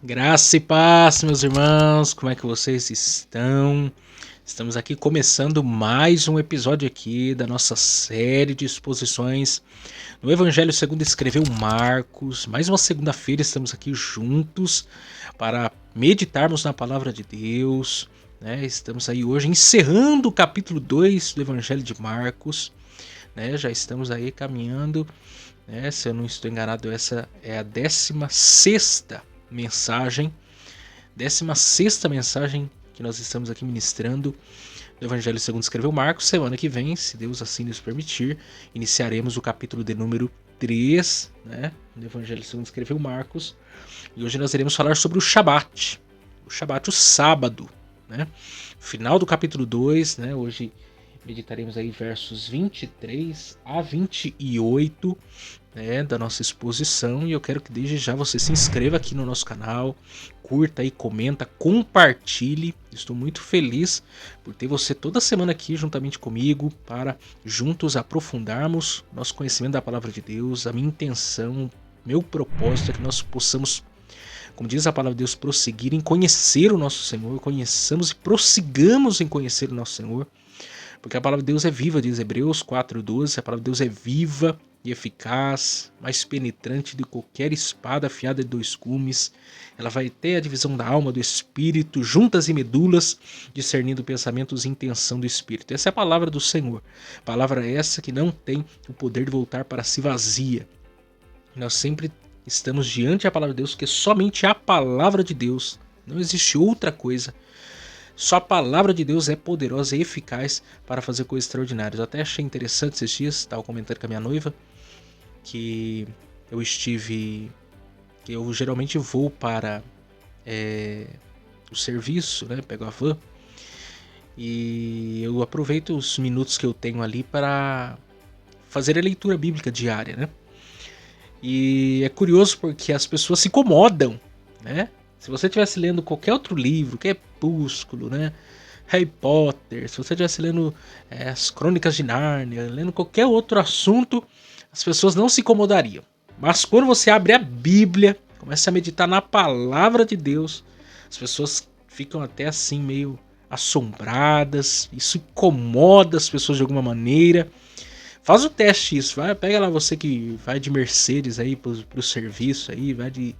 Graça e paz, meus irmãos, como é que vocês estão? Estamos aqui começando mais um episódio aqui da nossa série de exposições no Evangelho segundo escreveu Marcos. Mais uma segunda-feira estamos aqui juntos para meditarmos na palavra de Deus, né? Estamos aí hoje encerrando o capítulo 2 do Evangelho de Marcos, né? Já estamos aí caminhando, né? Se eu não estou enganado, essa é a 16ª mensagem, 16ª mensagem que nós estamos aqui ministrando do Evangelho segundo escreveu Marcos. Semana que vem, se Deus assim nos permitir, iniciaremos o capítulo de número 3, né, do Evangelho segundo escreveu Marcos. E hoje nós iremos falar sobre o Shabat, o sábado, né, final do capítulo 2, né, hoje meditaremos aí versos 23 a 28, né, da nossa exposição. E eu quero que desde já você se inscreva aqui no nosso canal, curta aí, comenta, compartilhe. Estou muito feliz por ter você toda semana aqui juntamente comigo para juntos aprofundarmos nosso conhecimento da palavra de Deus. A minha intenção, meu propósito é que nós possamos, como diz a palavra de Deus, prosseguir em conhecer o nosso Senhor, conheçamos e prossigamos em conhecer o nosso Senhor, porque a palavra de Deus é viva, diz Hebreus 4:12, a palavra de Deus é viva e eficaz, mais penetrante de qualquer espada afiada de 2 gumes. Ela vai até a divisão da alma, do espírito, juntas e medulas, discernindo pensamentos e intenção do espírito. Essa é a palavra do Senhor. Palavra essa que não tem o poder de voltar para si vazia. Nós sempre estamos diante da palavra de Deus, que é somente a palavra de Deus. Não existe outra coisa. Só a palavra de Deus é poderosa e eficaz para fazer coisas extraordinárias. Eu até achei interessante esses dias, estava comentando com a minha noiva, que eu geralmente vou para o serviço, né? Pego a van e eu aproveito os minutos que eu tenho ali para fazer a leitura bíblica diária, né? E é curioso porque as pessoas se incomodam, né? Se você estivesse lendo qualquer outro livro, Crepúsculo, né? Harry Potter, se você estivesse lendo as Crônicas de Nárnia, lendo qualquer outro assunto, as pessoas não se incomodariam. Mas quando você abre a Bíblia, começa a meditar na palavra de Deus, as pessoas ficam até assim meio assombradas, isso incomoda as pessoas de alguma maneira. Faz o teste isso, pega lá você que vai de Mercedes aí pro serviço aí, vai de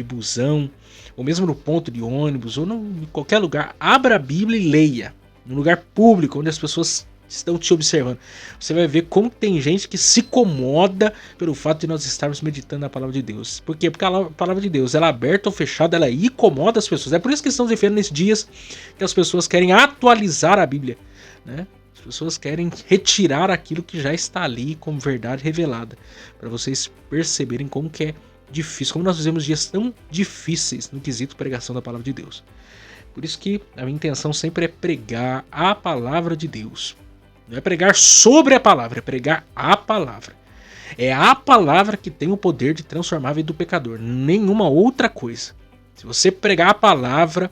busão, ou mesmo no ponto de ônibus, ou em qualquer lugar, abra a Bíblia e leia, num lugar público, onde as pessoas estão te observando. Você vai ver como tem gente que se incomoda pelo fato de nós estarmos meditando na palavra de Deus. Por quê? Porque a palavra de Deus, ela é aberta ou fechada, ela incomoda as pessoas. É por isso que estamos vivendo nesses dias que as pessoas querem atualizar a Bíblia, né? As pessoas querem retirar aquilo que já está ali como verdade revelada, para vocês perceberem como que é difícil, como nós vivemos dias tão difíceis no quesito pregação da palavra de Deus. Por isso que a minha intenção sempre é pregar a palavra de Deus. Não é pregar sobre a palavra, é pregar a palavra. É a palavra que tem o poder de transformar a vida do pecador, nenhuma outra coisa. Se você pregar a palavra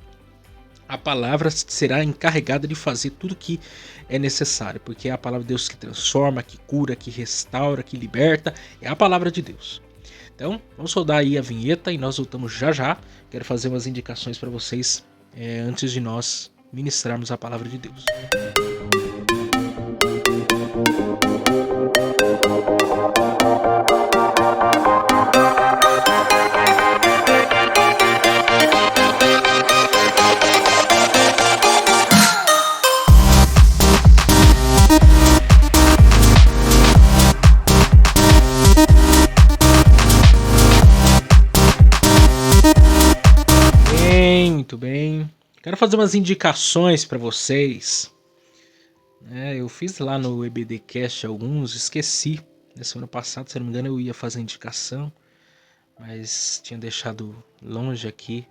será encarregada de fazer tudo que é necessário, porque é a palavra de Deus que transforma, que cura, que restaura, que liberta, é a palavra de Deus. Então, vamos rodar aí a vinheta e nós voltamos já já. Quero fazer umas indicações para vocês antes de nós ministrarmos a palavra de Deus. Muito bem. Quero fazer umas indicações para vocês. Eu fiz lá no EBDcast alguns, esqueci. Na semana passada, se não me engano, eu ia fazer indicação, mas tinha deixado longe aqui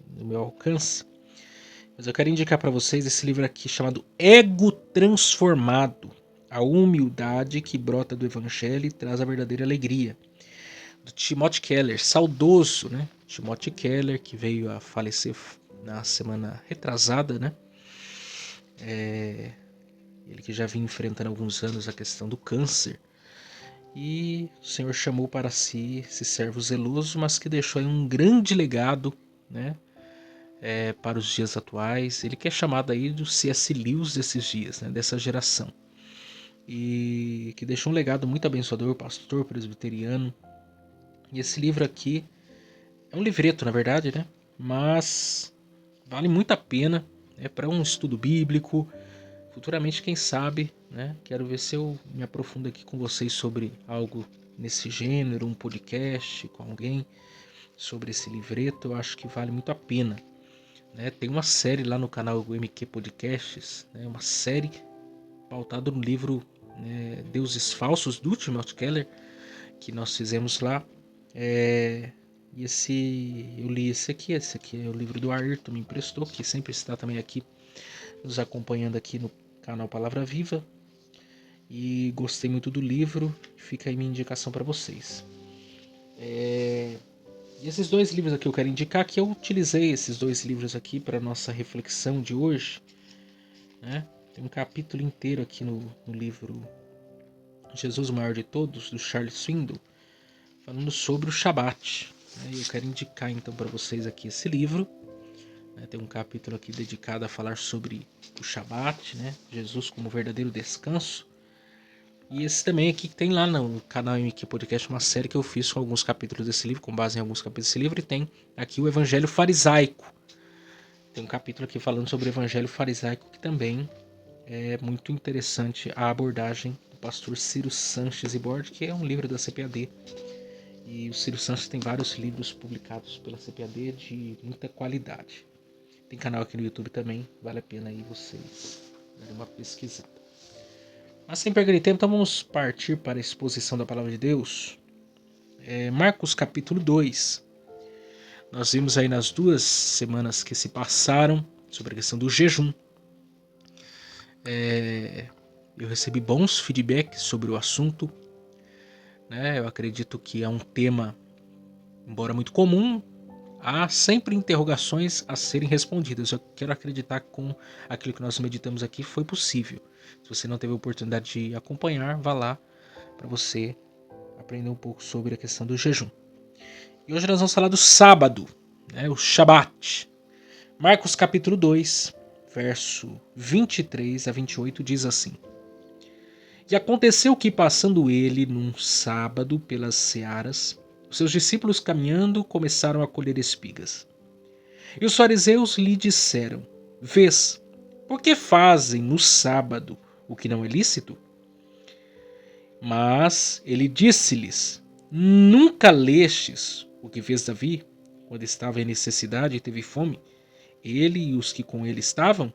do meu alcance. Mas eu quero indicar para vocês esse livro aqui chamado Ego Transformado, a humildade que brota do Evangelho e traz a verdadeira alegria, do Timothy Keller, saudoso, né? Timothy Keller, que veio a falecer na semana retrasada, né? Ele que já vinha enfrentando há alguns anos a questão do câncer. E o Senhor chamou para si esse servo zeloso, mas que deixou aí um grande legado, né, para os dias atuais. Ele que é chamado aí do C.S. Lewis desses dias, né, dessa geração. E que deixou um legado muito abençoador, pastor presbiteriano. E esse livro aqui é um livreto, na verdade, né? Mas vale muito a pena, para um estudo bíblico. Futuramente, quem sabe, né? Quero ver se eu me aprofundo aqui com vocês sobre algo nesse gênero, um podcast com alguém sobre esse livreto. Eu acho que vale muito a pena, né? Tem uma série lá no canal MQ Podcasts, né? Uma série pautada no livro, né, Deuses Falsos, do Timothy Keller, que nós fizemos lá. E eu li esse aqui é o livro do Ayrton, me emprestou, que sempre está também aqui nos acompanhando aqui no canal Palavra Viva. E gostei muito do livro, fica aí minha indicação para vocês. E esses dois livros aqui eu quero indicar, que eu utilizei esses dois livros aqui para nossa reflexão de hoje, né? Tem um capítulo inteiro aqui no livro Jesus o Maior de Todos, do Charles Swindoll, falando sobre o Shabat. Eu quero indicar então para vocês aqui esse livro. Tem um capítulo aqui dedicado a falar sobre o Shabat, né? Jesus como verdadeiro descanso. E esse também aqui que tem lá no canal MQ Podcast uma série que eu fiz com alguns capítulos desse livro, com base em alguns capítulos desse livro, e tem aqui o Evangelho Farisaico. Tem um capítulo aqui falando sobre o Evangelho Farisaico, que também é muito interessante a abordagem do pastor Ciro Sanches Ibord, que é um livro da CPAD. E o Ciro Sanches tem vários livros publicados pela CPAD de muita qualidade. Tem canal aqui no YouTube também, vale a pena aí vocês darem uma pesquisada. Mas sem perder tempo, então vamos partir para a exposição da Palavra de Deus. Marcos capítulo 2. Nós vimos aí nas 2 semanas que se passaram sobre a questão do jejum. Eu recebi bons feedbacks sobre o assunto, né? Eu acredito que é um tema, embora muito comum, há sempre interrogações a serem respondidas. Eu quero acreditar que com aquilo que nós meditamos aqui foi possível. Se você não teve a oportunidade de acompanhar, vá lá para você aprender um pouco sobre a questão do jejum. E hoje nós vamos falar do sábado, né, o Shabat. Marcos capítulo 2, verso 23 a 28 diz assim: E aconteceu que, passando ele num sábado pelas searas, os seus discípulos caminhando começaram a colher espigas. E os fariseus lhe disseram: Vês, por que fazem no sábado o que não é lícito? Mas ele disse-lhes: Nunca lestes o que fez Davi, quando estava em necessidade e teve fome, ele e os que com ele estavam?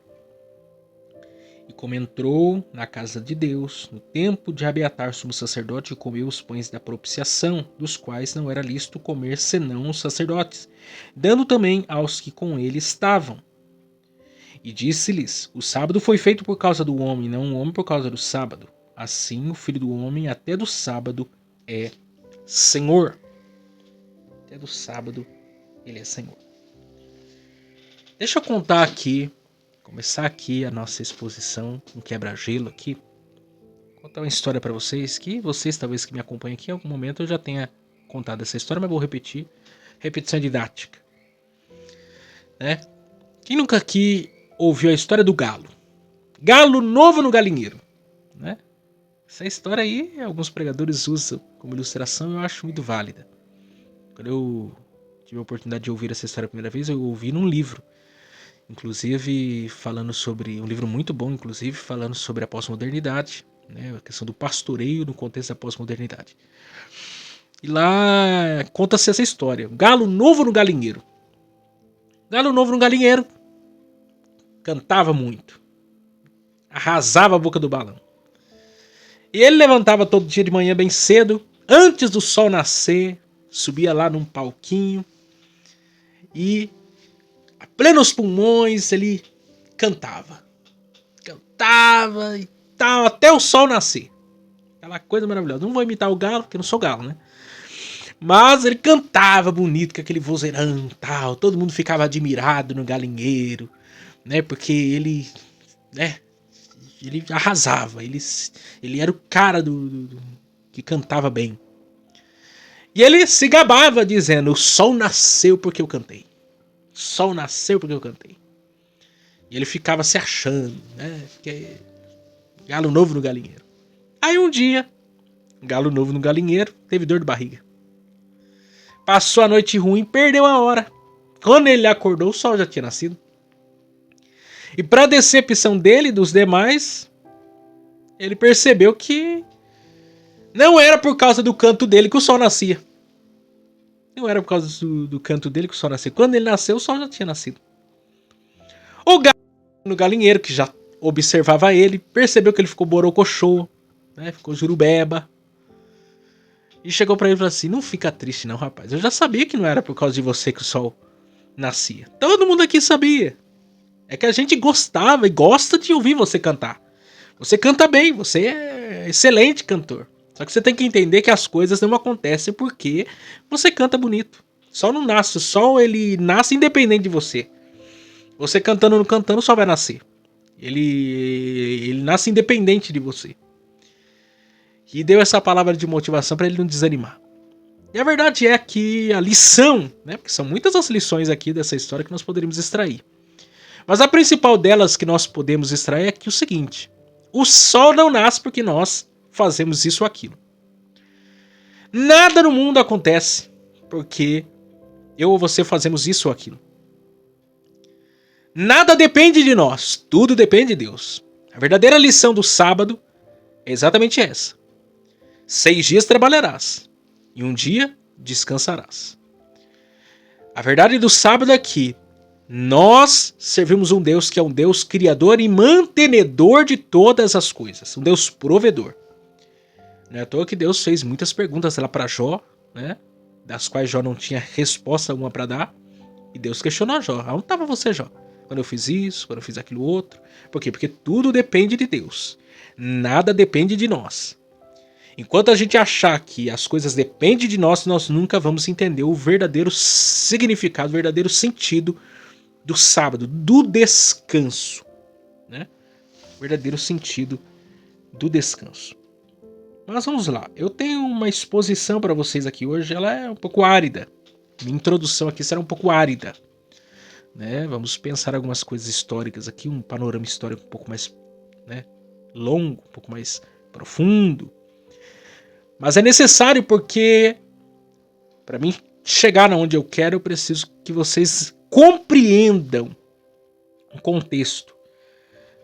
E como entrou na casa de Deus, no tempo de Abiatar sumo sacerdote, e comeu os pães da propiciação, dos quais não era lícito comer senão os sacerdotes, dando também aos que com ele estavam. E disse-lhes: O sábado foi feito por causa do homem, não o homem por causa do sábado. Assim, o Filho do Homem até do sábado é Senhor. Até do sábado ele é Senhor. Deixa eu contar aqui, começar aqui a nossa exposição, um quebra-gelo aqui. Contar uma história para vocês, que vocês talvez que me acompanhem aqui em algum momento eu já tenha contado essa história, mas vou repetir. Repetição didática. Né? Quem nunca aqui ouviu a história do galo? Galo novo no galinheiro. Né? Essa história aí, alguns pregadores usam como ilustração e eu acho muito válida. Quando eu tive a oportunidade de ouvir essa história a primeira vez, eu ouvi num livro. Inclusive, falando sobre... Um livro muito bom, inclusive, falando sobre a pós-modernidade. Né, a questão do pastoreio no contexto da pós-modernidade. E lá conta-se essa história. Galo novo no galinheiro. Galo novo no galinheiro. Cantava muito. Arrasava a boca do balão. E ele levantava todo dia de manhã bem cedo, antes do sol nascer, subia lá num palquinho e, a plenos pulmões, ele cantava. Cantava e tal, até o sol nascer. Aquela coisa maravilhosa. Não vou imitar o galo, porque eu não sou galo, né? Mas ele cantava bonito, com aquele vozeirão e tal. Todo mundo ficava admirado no galinheiro, né? Porque ele, né? Ele arrasava, ele era o cara que cantava bem. E ele se gabava dizendo: o sol nasceu porque eu cantei. O sol nasceu porque eu cantei. E ele ficava se achando, né? Porque galo novo no galinheiro. Aí um dia, galo novo no galinheiro, teve dor de barriga. Passou a noite ruim, perdeu a hora. Quando ele acordou, o sol já tinha nascido. E para decepção dele e dos demais, ele percebeu que não era por causa do canto dele que o sol nascia. Não era por causa do canto dele que o sol nascia. Quando ele nasceu, o sol já tinha nascido. O galo no galinheiro, que já observava ele, percebeu que ele ficou borocochô, né? Ficou jurubeba. E chegou pra ele e falou assim: não fica triste não, rapaz. Eu já sabia que não era por causa de você que o sol nascia. Todo mundo aqui sabia. É que a gente gostava e gosta de ouvir você cantar. Você canta bem, você é excelente cantor. Só que você tem que entender que as coisas não acontecem porque você canta bonito. O sol não nasce, o sol ele nasce independente de você. Você cantando ou não cantando, o sol vai nascer. Ele nasce independente de você. E deu essa palavra de motivação para ele não desanimar. E a verdade é que a lição, né, porque são muitas as lições aqui dessa história que nós poderíamos extrair. Mas a principal delas que nós podemos extrair é aqui o seguinte: o sol não nasce porque nós fazemos isso ou aquilo. Nada no mundo acontece porque eu ou você fazemos isso ou aquilo. Nada depende de nós, tudo depende de Deus. A verdadeira lição do sábado é exatamente essa: 6 dias trabalharás e um dia descansarás. A verdade do sábado é que nós servimos um Deus que é um Deus criador e mantenedor de todas as coisas, um Deus provedor. Não é à toa que Deus fez muitas perguntas lá para Jó, né, das quais Jó não tinha resposta alguma para dar, e Deus questionou Jó: aonde estava você, Jó? Quando eu fiz isso, quando eu fiz aquilo outro. Por quê? Porque tudo depende de Deus. Nada depende de nós. Enquanto a gente achar que as coisas dependem de nós, nós nunca vamos entender o verdadeiro significado, o verdadeiro sentido do sábado, do descanso, né? O verdadeiro sentido do descanso. Mas vamos lá, eu tenho uma exposição para vocês aqui hoje, ela é um pouco árida. Minha introdução aqui será um pouco árida, né? Vamos pensar algumas coisas históricas aqui, um panorama histórico um pouco mais, né, longo, um pouco mais profundo. Mas é necessário porque, para mim chegar onde eu quero, eu preciso que vocês compreendam o contexto,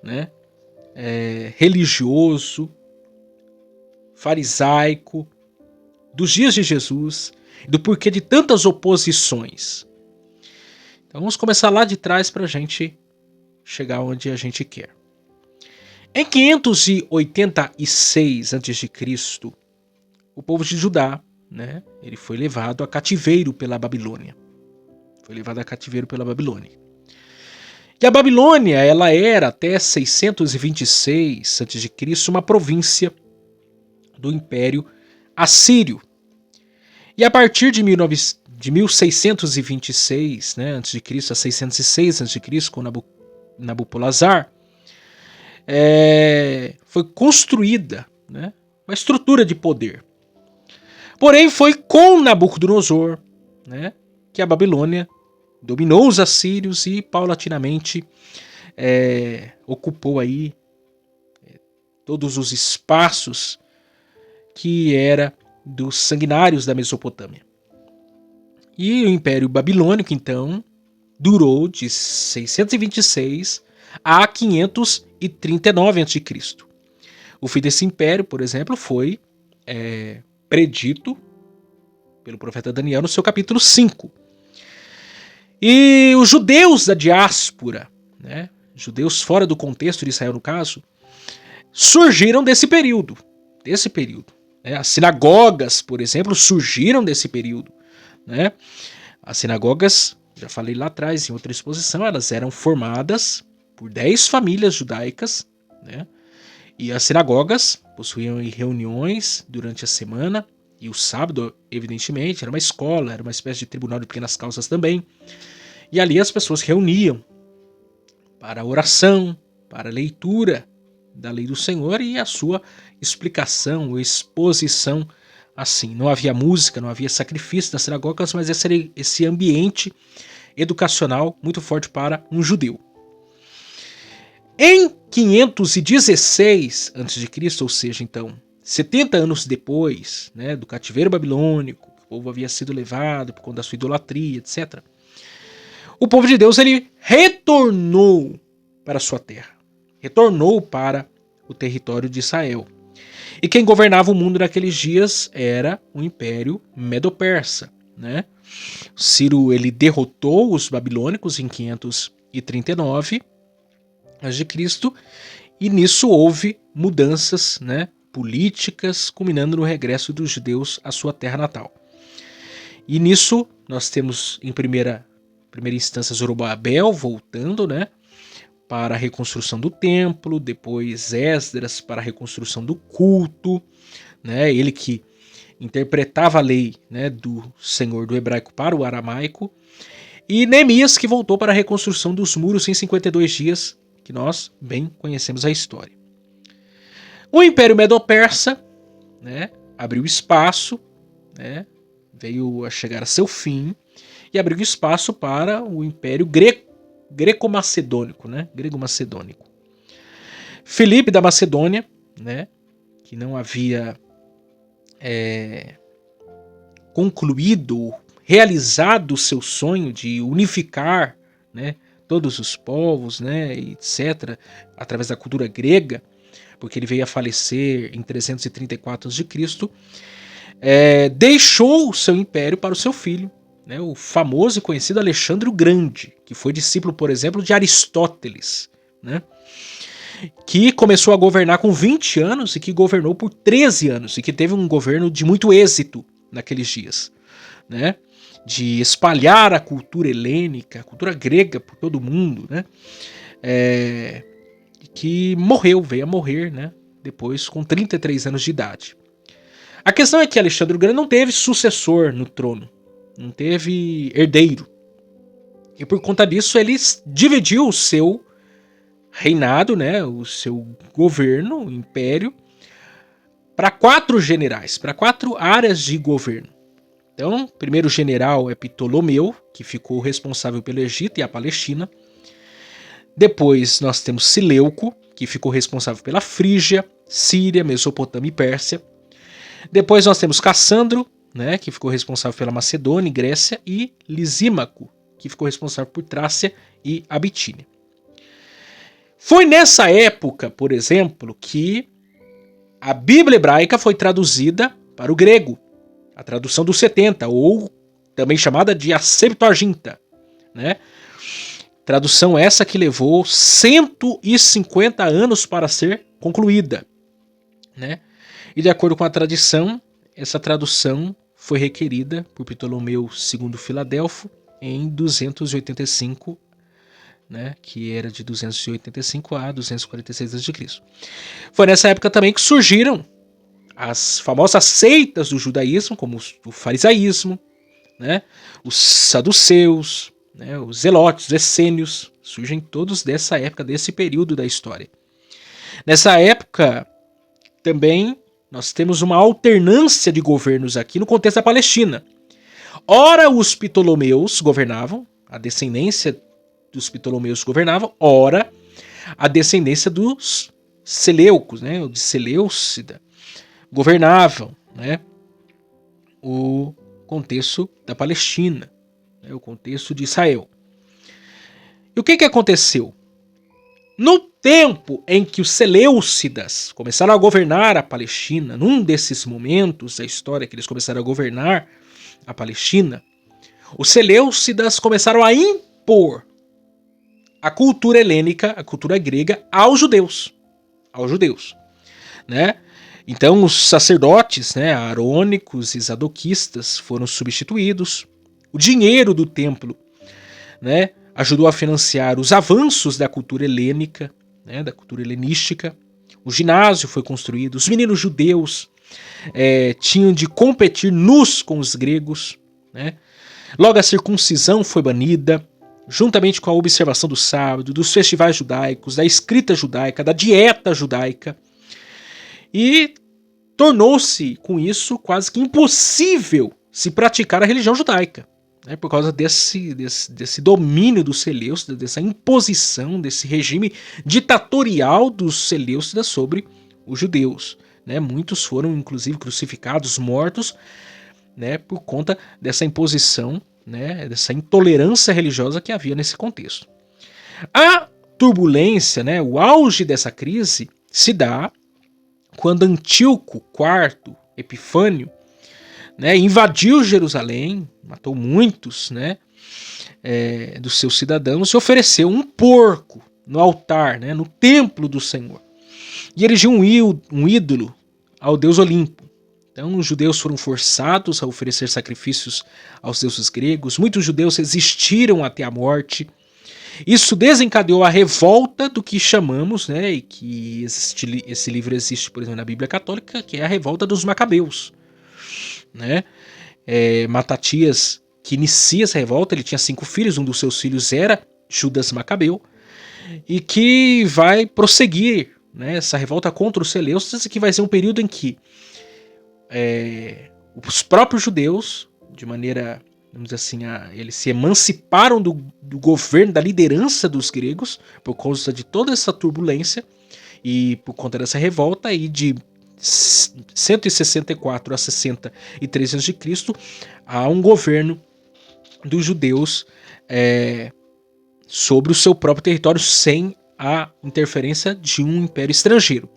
né, religioso, farisaico, dos dias de Jesus, do porquê de tantas oposições. Então vamos começar lá de trás para a gente chegar onde a gente quer. Em 586 a.C., o povo de Judá, né, ele foi levado a cativeiro pela Babilônia. E a Babilônia, ela era até 626 a.C. uma província do Império Assírio. E a partir de 1626, né, a.C. a 606 a.C., com Nabopolassar, foi construída, né, uma estrutura de poder. Porém, foi com Nabucodonosor, né, que a Babilônia dominou os assírios e paulatinamente ocupou aí todos os espaços que era dos sanguinários da Mesopotâmia. E o Império Babilônico, então, durou de 626 a 539 a.C. O fim desse império, por exemplo, foi predito pelo profeta Daniel no seu capítulo 5. E os judeus da diáspora, né, judeus fora do contexto de Israel no caso, surgiram desse período. Né? As sinagogas, por exemplo, surgiram desse período. Né? As sinagogas, já falei lá atrás em outra exposição, elas eram formadas por 10 famílias judaicas, né? E as sinagogas possuíam reuniões durante a semana, e o sábado, evidentemente, era uma escola, era uma espécie de tribunal de pequenas causas também. E ali as pessoas reuniam para oração, para leitura, da lei do Senhor e a sua explicação, exposição assim. Não havia música, não havia sacrifício nas sinagogas, mas esse ambiente educacional muito forte para um judeu. Em 516 a.C., ou seja, então, 70 anos depois, né, do cativeiro babilônico, que o povo havia sido levado por conta da sua idolatria, etc., o povo de Deus ele retornou para a sua terra, retornou para o território de Israel. E quem governava o mundo naqueles dias era o Império Medo-Persa, né? Ciro ele derrotou os babilônicos em 539 a.C. e nisso houve mudanças, né, políticas, culminando no regresso dos judeus à sua terra natal. E nisso nós temos em primeira instância Zorobabel voltando, né, para a reconstrução do templo, depois Esdras para a reconstrução do culto, né, ele que interpretava a lei, né, do Senhor do hebraico para o aramaico, e Neemias que voltou para a reconstrução dos muros em 52 dias, que nós bem conhecemos a história. O Império Medo-Persa, né, abriu espaço, né, veio a chegar a seu fim e abriu espaço para o Império Greco-Macedônico, né, Grego-Macedônico. Filipe da Macedônia, né, que não havia concluído, realizado o seu sonho de unificar, né, todos os povos, né, etc., através da cultura grega, porque ele veio a falecer em 334 a.C., deixou o seu império para o seu filho, né, o famoso e conhecido Alexandre o Grande, que foi discípulo, por exemplo, de Aristóteles, né, que começou a governar com 20 anos e que governou por 13 anos e que teve um governo de muito êxito naqueles dias, né, de espalhar a cultura helênica, a cultura grega por todo o mundo, né, que veio a morrer, né, depois com 33 anos de idade. A questão é que Alexandre o Grande não teve sucessor no trono, não teve herdeiro, e por conta disso ele dividiu o seu reinado, né, o seu governo, o império, para 4 generais, para 4 áreas de governo. Então, o primeiro general é Ptolomeu, que ficou responsável pelo Egito e a Palestina. Depois nós temos Seleuco, que ficou responsável pela Frígia, Síria, Mesopotâmia e Pérsia. Depois nós temos Cassandro, né, que ficou responsável pela Macedônia e Grécia, e Lisímaco, que ficou responsável por Trácia e a Bitínia. Foi nessa época, por exemplo, que a Bíblia hebraica foi traduzida para o grego, a tradução dos 70, ou também chamada de a Septuaginta, né? Tradução essa que levou 150 anos para ser concluída, né? E de acordo com a tradição, essa tradução foi requerida por Ptolomeu II Filadelfo em 285, né, que era de 285 a 246 a.C. Foi nessa época também que surgiram as famosas seitas do judaísmo, como o farisaísmo, né, os saduceus, né, os zelotes, os essênios, surgem todos dessa época, desse período da história. Nessa época, também, nós temos uma alternância de governos aqui no contexto da Palestina. Ora, os Ptolomeus governavam, a descendência dos Ptolomeus governavam, ora, a descendência dos Seleucos, né, de Seleucida, governavam, né, o contexto da Palestina, né, o contexto de Israel. E o que aconteceu? No tempo em que os Seleucidas começaram a governar a Palestina, num desses momentos da história que eles começaram a governar a Palestina, os Seleucidas começaram a impor a cultura helênica, a cultura grega, aos judeus, né? Então os sacerdotes, né, arônicos e zadoquistas foram substituídos. O dinheiro do templo, né, ajudou a financiar os avanços da cultura helênica, né, da cultura helenística. O ginásio foi construído, os meninos judeus tinham de competir nus com os gregos, né? Logo a circuncisão foi banida, juntamente com a observação do sábado, dos festivais judaicos, da escrita judaica, da dieta judaica. E tornou-se, com isso, quase que impossível se praticar a religião judaica, né, por causa desse domínio dos Seleucidas, dessa imposição, desse regime ditatorial dos Seleucidas sobre os judeus. Né. Muitos foram, inclusive, crucificados, mortos, né, por conta dessa imposição, né, dessa intolerância religiosa que havia nesse contexto. A turbulência, né, o auge dessa crise se dá quando Antíoco IV Epifânio, né, invadiu Jerusalém, matou muitos, né, dos seus cidadãos e ofereceu um porco no altar, né, no templo do Senhor. E erigiu um ídolo ao deus Olimpo. Então os judeus foram forçados a oferecer sacrifícios aos deuses gregos. Muitos judeus resistiram até a morte. Isso desencadeou a revolta do que chamamos, né, e que esse livro existe, por exemplo, na Bíblia Católica, que é a revolta dos Macabeus. Né? Matatias, que inicia essa revolta, ele tinha 5 filhos, um dos seus filhos era Judas Macabeu, e que vai prosseguir, né, essa revolta contra os Seleucidas, e que vai ser um período em que os próprios judeus, de maneira, vamos dizer assim, eles se emanciparam do governo, da liderança dos gregos, por causa de toda essa turbulência, e por conta dessa revolta, e de 164 a 63 a.C., há um governo dos judeus sobre o seu próprio território, sem a interferência de um império estrangeiro.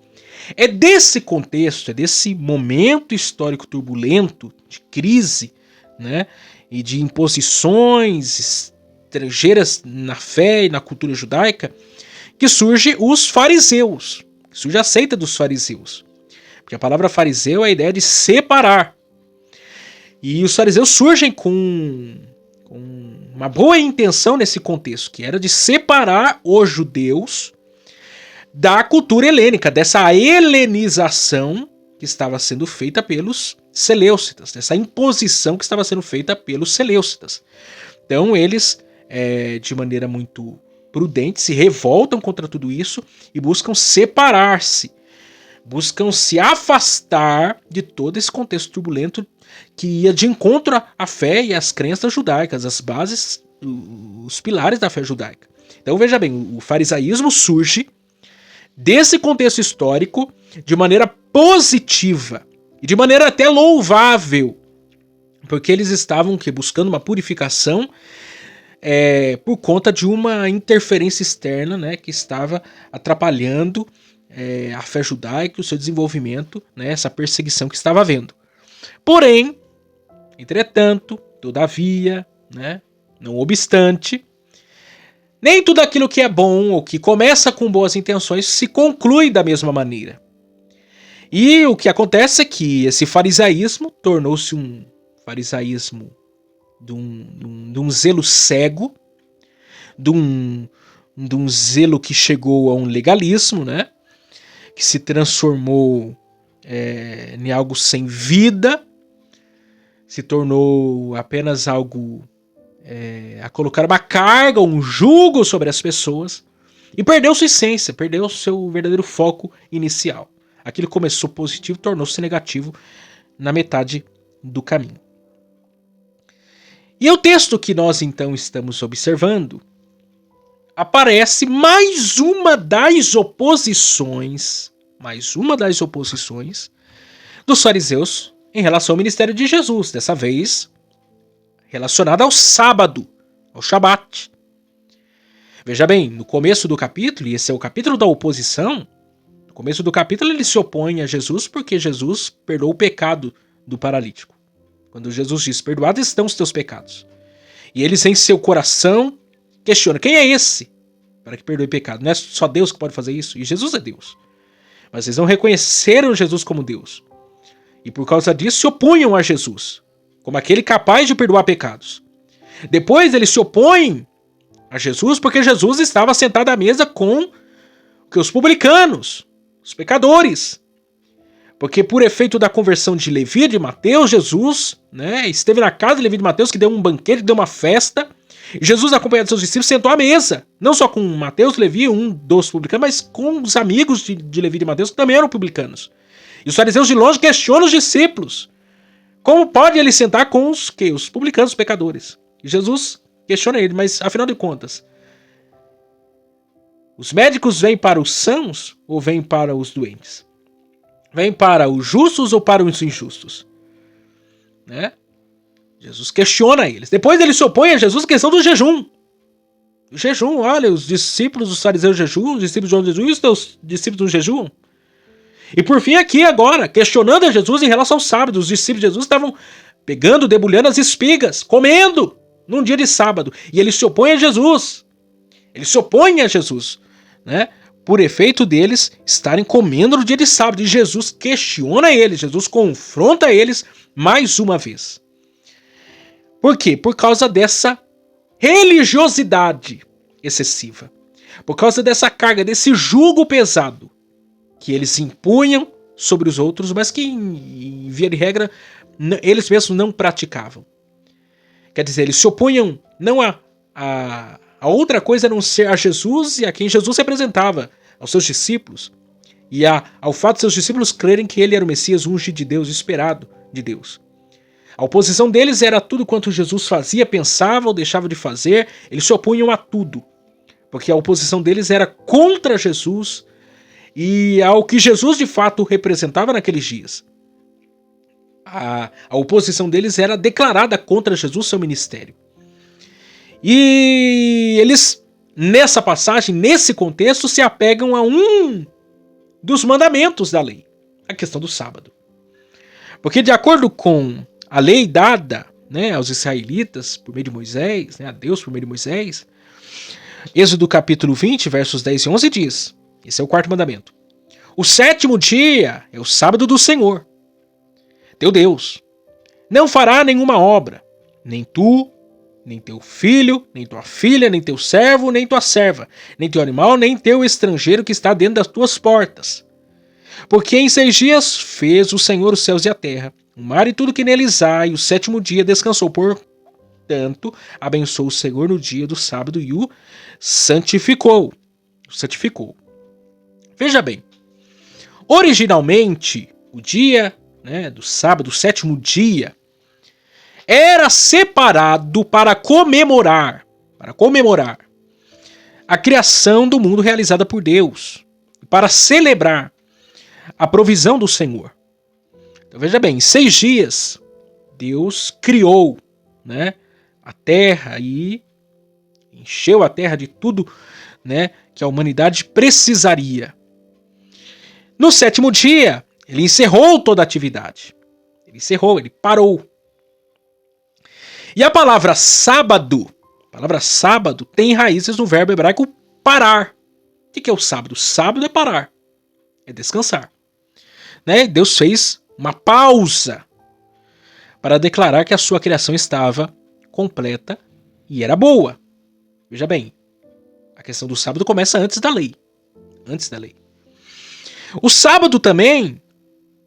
É desse contexto, é desse momento histórico turbulento, de crise, né, e de imposições estrangeiras na fé e na cultura judaica, que surge os fariseus, que surge a seita dos fariseus. Porque a palavra fariseu é a ideia de separar. E os fariseus surgem com uma boa intenção nesse contexto, que era de separar os judeus da cultura helênica, dessa helenização que estava sendo feita pelos Seleucidas, dessa imposição que estava sendo feita pelos Seleucidas. Então eles, de maneira muito prudente, se revoltam contra tudo isso e buscam separar-se, buscam se afastar de todo esse contexto turbulento que ia de encontro à fé e às crenças judaicas, as bases, os pilares da fé judaica. Então veja bem, o farisaísmo surge desse contexto histórico de maneira positiva e de maneira até louvável, porque eles estavam buscando uma purificação por conta de uma interferência externa, né, que estava atrapalhando a fé judaica, o seu desenvolvimento, né, essa perseguição que estava havendo. Porém, entretanto, todavia, né, não obstante, nem tudo aquilo que é bom ou que começa com boas intenções se conclui da mesma maneira. E o que acontece é que esse farisaísmo tornou-se um farisaísmo de um zelo cego, de um zelo que chegou a um legalismo, né? Que se transformou em algo sem vida, se tornou apenas algo a colocar uma carga, um jugo sobre as pessoas, e perdeu sua essência, perdeu seu verdadeiro foco inicial. Aquilo que começou positivo tornou-se negativo na metade do caminho. E o texto que nós então estamos observando aparece mais uma das oposições dos fariseus em relação ao ministério de Jesus, dessa vez relacionada ao sábado, ao Shabat. Veja bem, no começo do capítulo, e esse é o capítulo da oposição, no começo do capítulo ele se opõe a Jesus porque Jesus perdoou o pecado do paralítico. Quando Jesus diz, perdoados estão os teus pecados. E eles em seu coração questionam, quem é esse para que perdoe pecado? Não é só Deus que pode fazer isso? E Jesus é Deus. Mas eles não reconheceram Jesus como Deus. E por causa disso se opunham a Jesus, como aquele capaz de perdoar pecados. Depois eles se opõem a Jesus porque Jesus estava sentado à mesa com os publicanos, os pecadores. Porque por efeito da conversão de Levi e de Mateus, Jesus, né, esteve na casa de Levi e de Mateus, que deu um banquete, deu uma festa, Jesus, acompanhado de seus discípulos, sentou à mesa, não só com Mateus, Levi, um dos publicanos, mas com os amigos de Levi e de Mateus, que também eram publicanos. E os fariseus de longe questionam os discípulos. Como pode ele sentar com os publicanos, os pecadores? E Jesus questiona ele, mas afinal de contas, os médicos vêm para os sãos ou vêm para os doentes? Vêm para os justos ou para os injustos? Né? Jesus questiona eles. Depois ele se opõe a Jesus a questão do jejum. O jejum, olha, os discípulos dos fariseus jejuam, os discípulos de João jejuam, e os teus discípulos não jejuam? E por fim aqui agora, questionando a Jesus em relação ao sábado, os discípulos de Jesus estavam pegando, debulhando as espigas, comendo num dia de sábado. E ele se opõe a Jesus. Ele se opõe a Jesus, né? Por efeito deles estarem comendo no dia de sábado. E Jesus questiona eles, Jesus confronta eles mais uma vez. Por quê? Por causa dessa religiosidade excessiva. Por causa dessa carga, desse jugo pesado que eles impunham sobre os outros, mas que, em via de regra, eles mesmos não praticavam. Quer dizer, eles se opunham não a outra coisa a não ser a Jesus e a quem Jesus representava, aos seus discípulos, e ao fato de seus discípulos crerem que ele era o Messias ungido de Deus, esperado de Deus. A oposição deles era tudo quanto Jesus fazia, pensava ou deixava de fazer. Eles se opunham a tudo, porque a oposição deles era contra Jesus e ao que Jesus de fato representava naqueles dias. A oposição deles era declarada contra Jesus, seu ministério. E eles, nessa passagem, nesse contexto, se apegam a um dos mandamentos da lei, a questão do sábado. Porque de acordo com a lei dada, né, aos israelitas por meio de Moisés, né, a Deus por meio de Moisés, Êxodo capítulo 20, versos 10 e 11 diz, esse é o quarto mandamento: o sétimo dia é o sábado do Senhor, teu Deus. Não fará nenhuma obra, nem tu, nem teu filho, nem tua filha, nem teu servo, nem tua serva, nem teu animal, nem teu estrangeiro que está dentro das tuas portas. Porque em 6 dias fez o Senhor os céus e a terra, o mar e tudo que neles há, e o sétimo dia descansou. Portanto, abençoou o Senhor no dia do sábado e o santificou. Veja bem, originalmente, o dia, né, do sábado, o sétimo dia, era separado para comemorar a criação do mundo realizada por Deus, para celebrar a provisão do Senhor. Então veja bem, em 6 dias, Deus criou, né, a terra e encheu a terra de tudo, né, que a humanidade precisaria. No sétimo dia, ele encerrou toda a atividade. Ele parou. E a palavra sábado tem raízes no verbo hebraico parar. O que é o sábado? Sábado é parar, é descansar. Né? Deus fez uma pausa para declarar que a sua criação estava completa e era boa. Veja bem, a questão do sábado começa antes da lei. O sábado também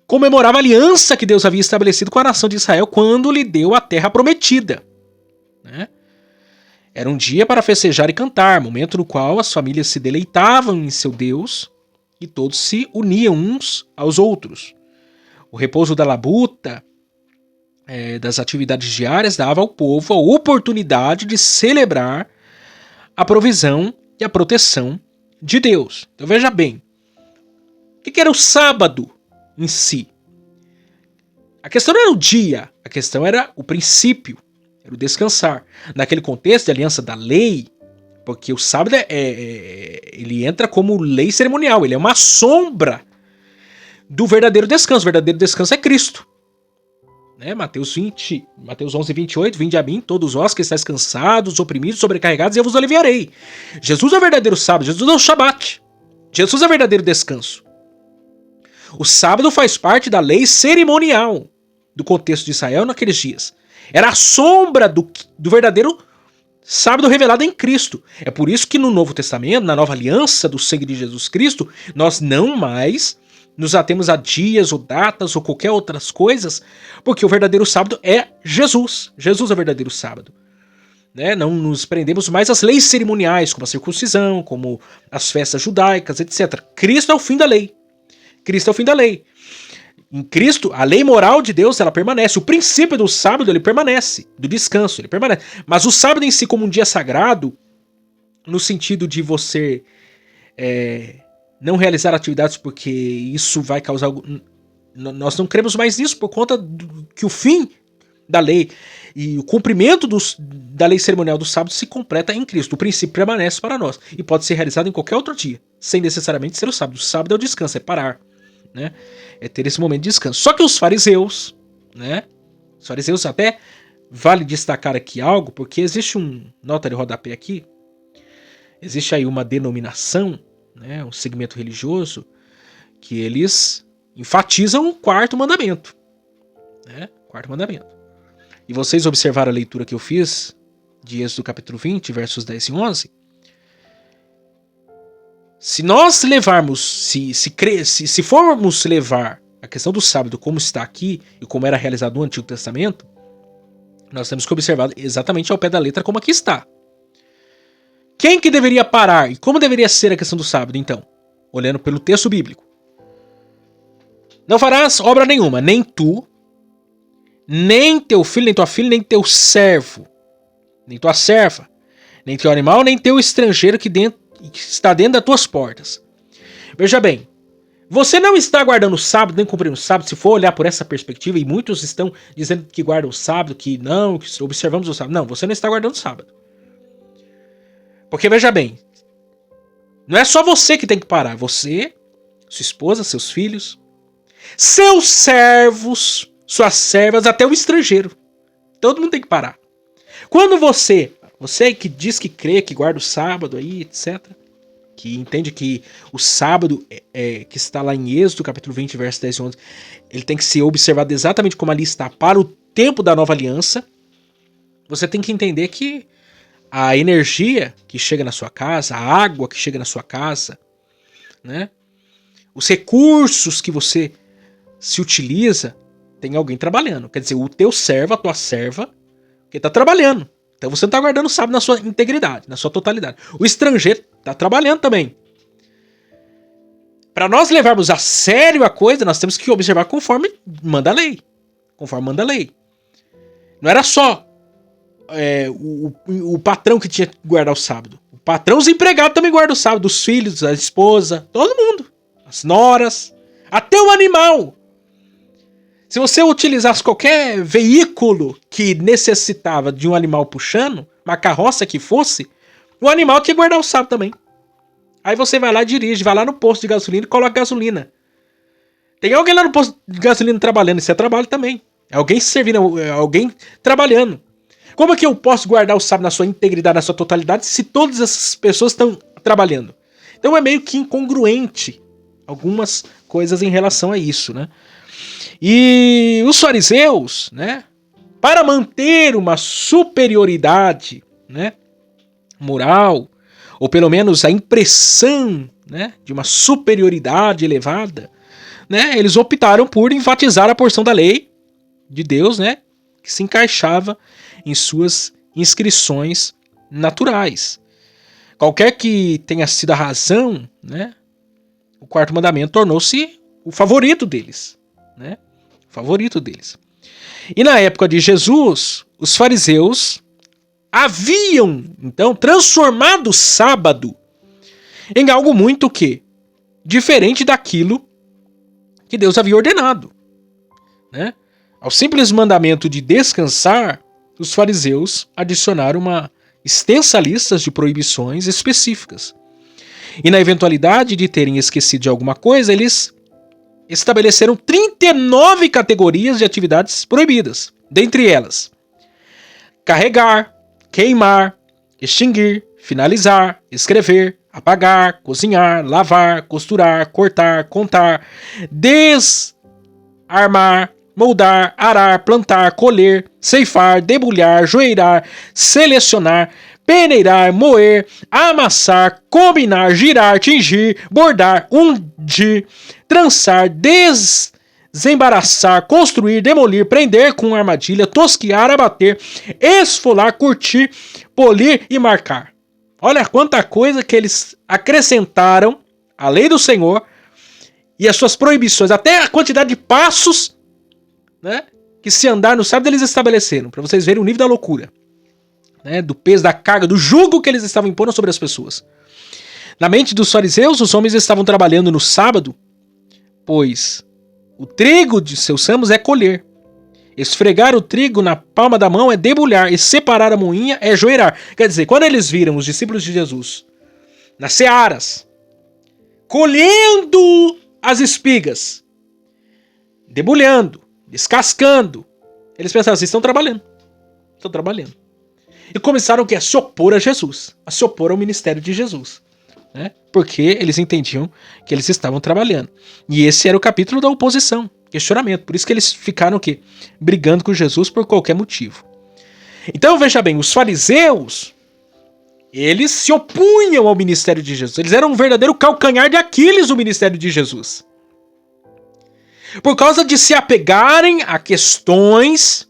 comemorava a aliança que Deus havia estabelecido com a nação de Israel quando lhe deu a terra prometida. Né? Era um dia para festejar e cantar, momento no qual as famílias se deleitavam em seu Deus e todos se uniam uns aos outros. O repouso da labuta, das atividades diárias, dava ao povo a oportunidade de celebrar a provisão e a proteção de Deus. Então veja bem, o que era o sábado em si? A questão não era o dia, a questão era o princípio, era o descansar. Naquele contexto de aliança da lei, porque o sábado ele entra como lei cerimonial, ele é uma sombra do verdadeiro descanso. O verdadeiro descanso é Cristo. Né? Mateus 11, 28, vinde a mim, todos vós que estáis cansados, oprimidos, sobrecarregados, e eu vos aliviarei. Jesus é o verdadeiro sábado, Jesus é o Shabat. Jesus é o verdadeiro descanso. O sábado faz parte da lei cerimonial do contexto de Israel naqueles dias. Era a sombra do verdadeiro sábado revelado em Cristo. É por isso que no Novo Testamento, na nova aliança do sangue de Jesus Cristo, nós não mais nos atemos a dias ou datas ou qualquer outras coisas, porque o verdadeiro sábado é Jesus. Jesus é o verdadeiro sábado. né? Não nos prendemos mais às leis cerimoniais, como a circuncisão, como as festas judaicas, etc. Cristo é o fim da lei. Cristo é o fim da lei. Em Cristo, a lei moral de Deus, ela permanece. O princípio do sábado, ele permanece. Do descanso, ele permanece. Mas o sábado em si, como um dia sagrado, no sentido de você não realizar atividades porque isso vai causar... Nós não cremos mais nisso por conta que o fim da lei e o cumprimento da lei cerimonial do sábado se completa em Cristo. O princípio permanece para nós e pode ser realizado em qualquer outro dia, sem necessariamente ser o sábado. O sábado é o descanso, é parar, né? É ter esse momento de descanso. Só que os fariseus, né? Os fariseus, até vale destacar aqui algo, porque existe nota de rodapé aqui, existe aí uma denominação, né? Um segmento religioso, que eles enfatizam o quarto mandamento, né? Quarto mandamento. E vocês observaram a leitura que eu fiz de Êxodo capítulo 20, versos 10 e 11. Se nós levarmos, se formos levar a questão do sábado como está aqui e como era realizado no Antigo Testamento, nós temos que observar exatamente ao pé da letra como aqui está. Quem que deveria parar e como deveria ser a questão do sábado, então? Olhando pelo texto bíblico. Não farás obra nenhuma, nem tu, nem teu filho, nem tua filha, nem teu servo, nem tua serva, nem teu animal, nem teu estrangeiro que está dentro das tuas portas. Veja bem, você não está guardando o sábado, nem cumprindo o sábado, se for olhar por essa perspectiva, e muitos estão dizendo que guardam o sábado, que não, que observamos o sábado. Não, você não está guardando o sábado. Porque veja bem, não é só você que tem que parar, você, sua esposa, seus filhos, seus servos, suas servas, até o estrangeiro. Todo mundo tem que parar. Quando você que diz que crê, que guarda o sábado aí, etc., que entende que o sábado, que está lá em Êxodo, capítulo 20, verso 10 e 11, ele tem que ser observado exatamente como ali está para o tempo da nova aliança, você tem que entender que a energia que chega na sua casa, a água que chega na sua casa, né, os recursos que você se utiliza, tem alguém trabalhando. Quer dizer, o teu servo, a tua serva, que está trabalhando. Então você não está guardando o sábado na sua integridade, na sua totalidade. O estrangeiro está trabalhando também. Para nós levarmos a sério a coisa, nós temos que observar conforme manda a lei. Conforme manda a lei. Não era só o patrão que tinha que guardar o sábado. O patrão, os empregados também guardam o sábado. Os filhos, a esposa, todo mundo. As noras, até o animal. Se você utilizasse qualquer veículo que necessitava de um animal puxando, uma carroça que fosse, o animal tinha que guardar o sábado também. Aí você vai lá e dirige, vai lá no posto de gasolina e coloca gasolina. Tem alguém lá no posto de gasolina trabalhando, isso é trabalho também. É alguém servindo, é alguém trabalhando. Como é que eu posso guardar o sábado na sua integridade, na sua totalidade, se todas essas pessoas estão trabalhando? Então é meio que incongruente algumas coisas em relação a isso, né? E os fariseus, né, para manter uma superioridade, né, moral, ou pelo menos a impressão, né, de uma superioridade elevada, né, eles optaram por enfatizar a porção da lei de Deus, né, que se encaixava em suas inscrições naturais. Qualquer que tenha sido a razão, né, o quarto mandamento tornou-se o favorito deles, né? Favorito deles. E na época de Jesus, os fariseus haviam, então, transformado o sábado em algo muito diferente daquilo que Deus havia ordenado, né? Ao simples mandamento de descansar, os fariseus adicionaram uma extensa lista de proibições específicas. E na eventualidade de terem esquecido de alguma coisa, eles estabeleceram 39 categorias de atividades proibidas. Dentre elas, carregar, queimar, extinguir, finalizar, escrever, apagar, cozinhar, lavar, costurar, cortar, contar, desarmar, moldar, arar, plantar, colher, ceifar, debulhar, joeirar, selecionar, peneirar, moer, amassar, combinar, girar, tingir, bordar, ungir, trançar, desembaraçar, construir, demolir, prender com armadilha, tosquiar, abater, esfolar, curtir, polir e marcar. Olha quanta coisa que eles acrescentaram à lei do Senhor e as suas proibições, até a quantidade de passos, né, que se andar no sábado eles estabeleceram, para vocês verem o nível da loucura, né, do peso, da carga, do jugo que eles estavam impondo sobre as pessoas. Na mente dos fariseus, os homens estavam trabalhando no sábado, pois o trigo de seus ramos é colher. Esfregar o trigo na palma da mão é debulhar, e separar a moinha é joeirar. Quer dizer, quando eles viram os discípulos de Jesus nas searas, colhendo as espigas, debulhando, descascando, eles pensaram, vocês estão trabalhando. Estão trabalhando. E começaram a se opor a Jesus, a se opor ao ministério de Jesus. Né? Porque eles entendiam que eles estavam trabalhando. E esse era o capítulo da oposição, questionamento. Por isso que eles ficaram o quê? Brigando com Jesus por qualquer motivo. Então veja bem, os fariseus, eles se opunham ao ministério de Jesus. Eles eram um verdadeiro calcanhar de Aquiles do ministério de Jesus. Por causa de se apegarem a questões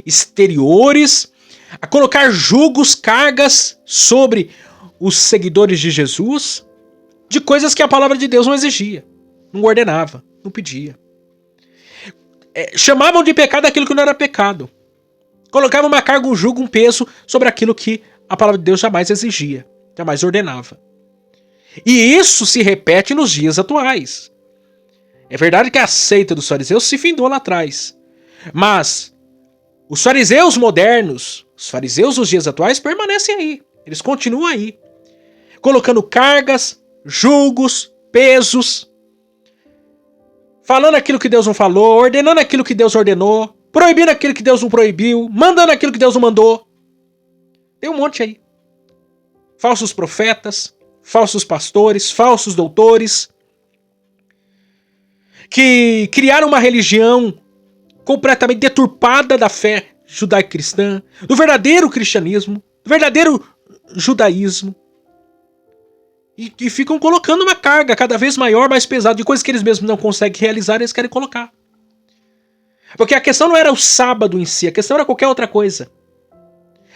exteriores, a colocar julgos, cargas sobre os seguidores de Jesus, de coisas que a palavra de Deus não exigia, não ordenava, não pedia. Chamavam de pecado aquilo que não era pecado. Colocavam uma carga, um jugo, um peso sobre aquilo que a palavra de Deus jamais exigia, jamais ordenava. E isso se repete nos dias atuais. É verdade que a seita dos fariseus se findou lá atrás, mas os fariseus modernos, os fariseus dos dias atuais permanecem aí. Eles continuam aí, colocando cargas, julgos, pesos, falando aquilo que Deus não falou, ordenando aquilo que Deus ordenou, proibindo aquilo que Deus não proibiu, mandando aquilo que Deus não mandou. Tem um monte aí. Falsos profetas, falsos pastores, falsos doutores, que criaram uma religião completamente deturpada da fé judaico-cristã, do verdadeiro cristianismo, do verdadeiro judaísmo. E ficam colocando uma carga cada vez maior, mais pesada, de coisas que eles mesmos não conseguem realizar, eles querem colocar. Porque a questão não era o sábado em si, a questão era qualquer outra coisa.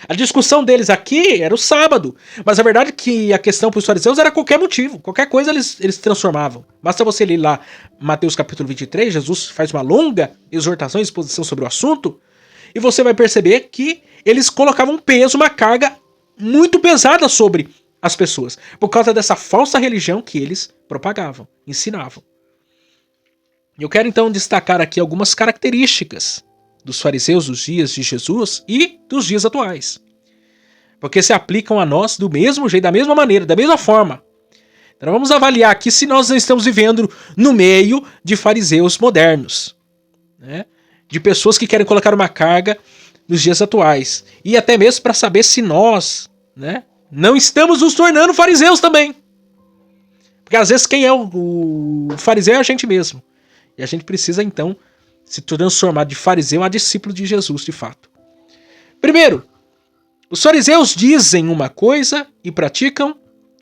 A discussão deles aqui era o sábado, mas a verdade é que a questão para os fariseus era qualquer motivo, qualquer coisa eles transformavam. Basta você ler lá Mateus capítulo 23, Jesus faz uma longa exortação e exposição sobre o assunto, e você vai perceber que eles colocavam um peso, uma carga muito pesada sobre as pessoas, por causa dessa falsa religião que eles propagavam, ensinavam. Eu quero então destacar aqui algumas características dos fariseus dos dias de Jesus e dos dias atuais, porque se aplicam a nós do mesmo jeito, da mesma maneira, da mesma forma. Então vamos avaliar aqui se nós estamos vivendo no meio de fariseus modernos, né? De pessoas que querem colocar uma carga nos dias atuais, e até mesmo para saber se nós, né, não estamos nos tornando fariseus também, porque às vezes quem é o fariseu é a gente mesmo, e a gente precisa então se transformar de fariseu a discípulo de Jesus, de fato. Primeiro, os fariseus dizem uma coisa e praticam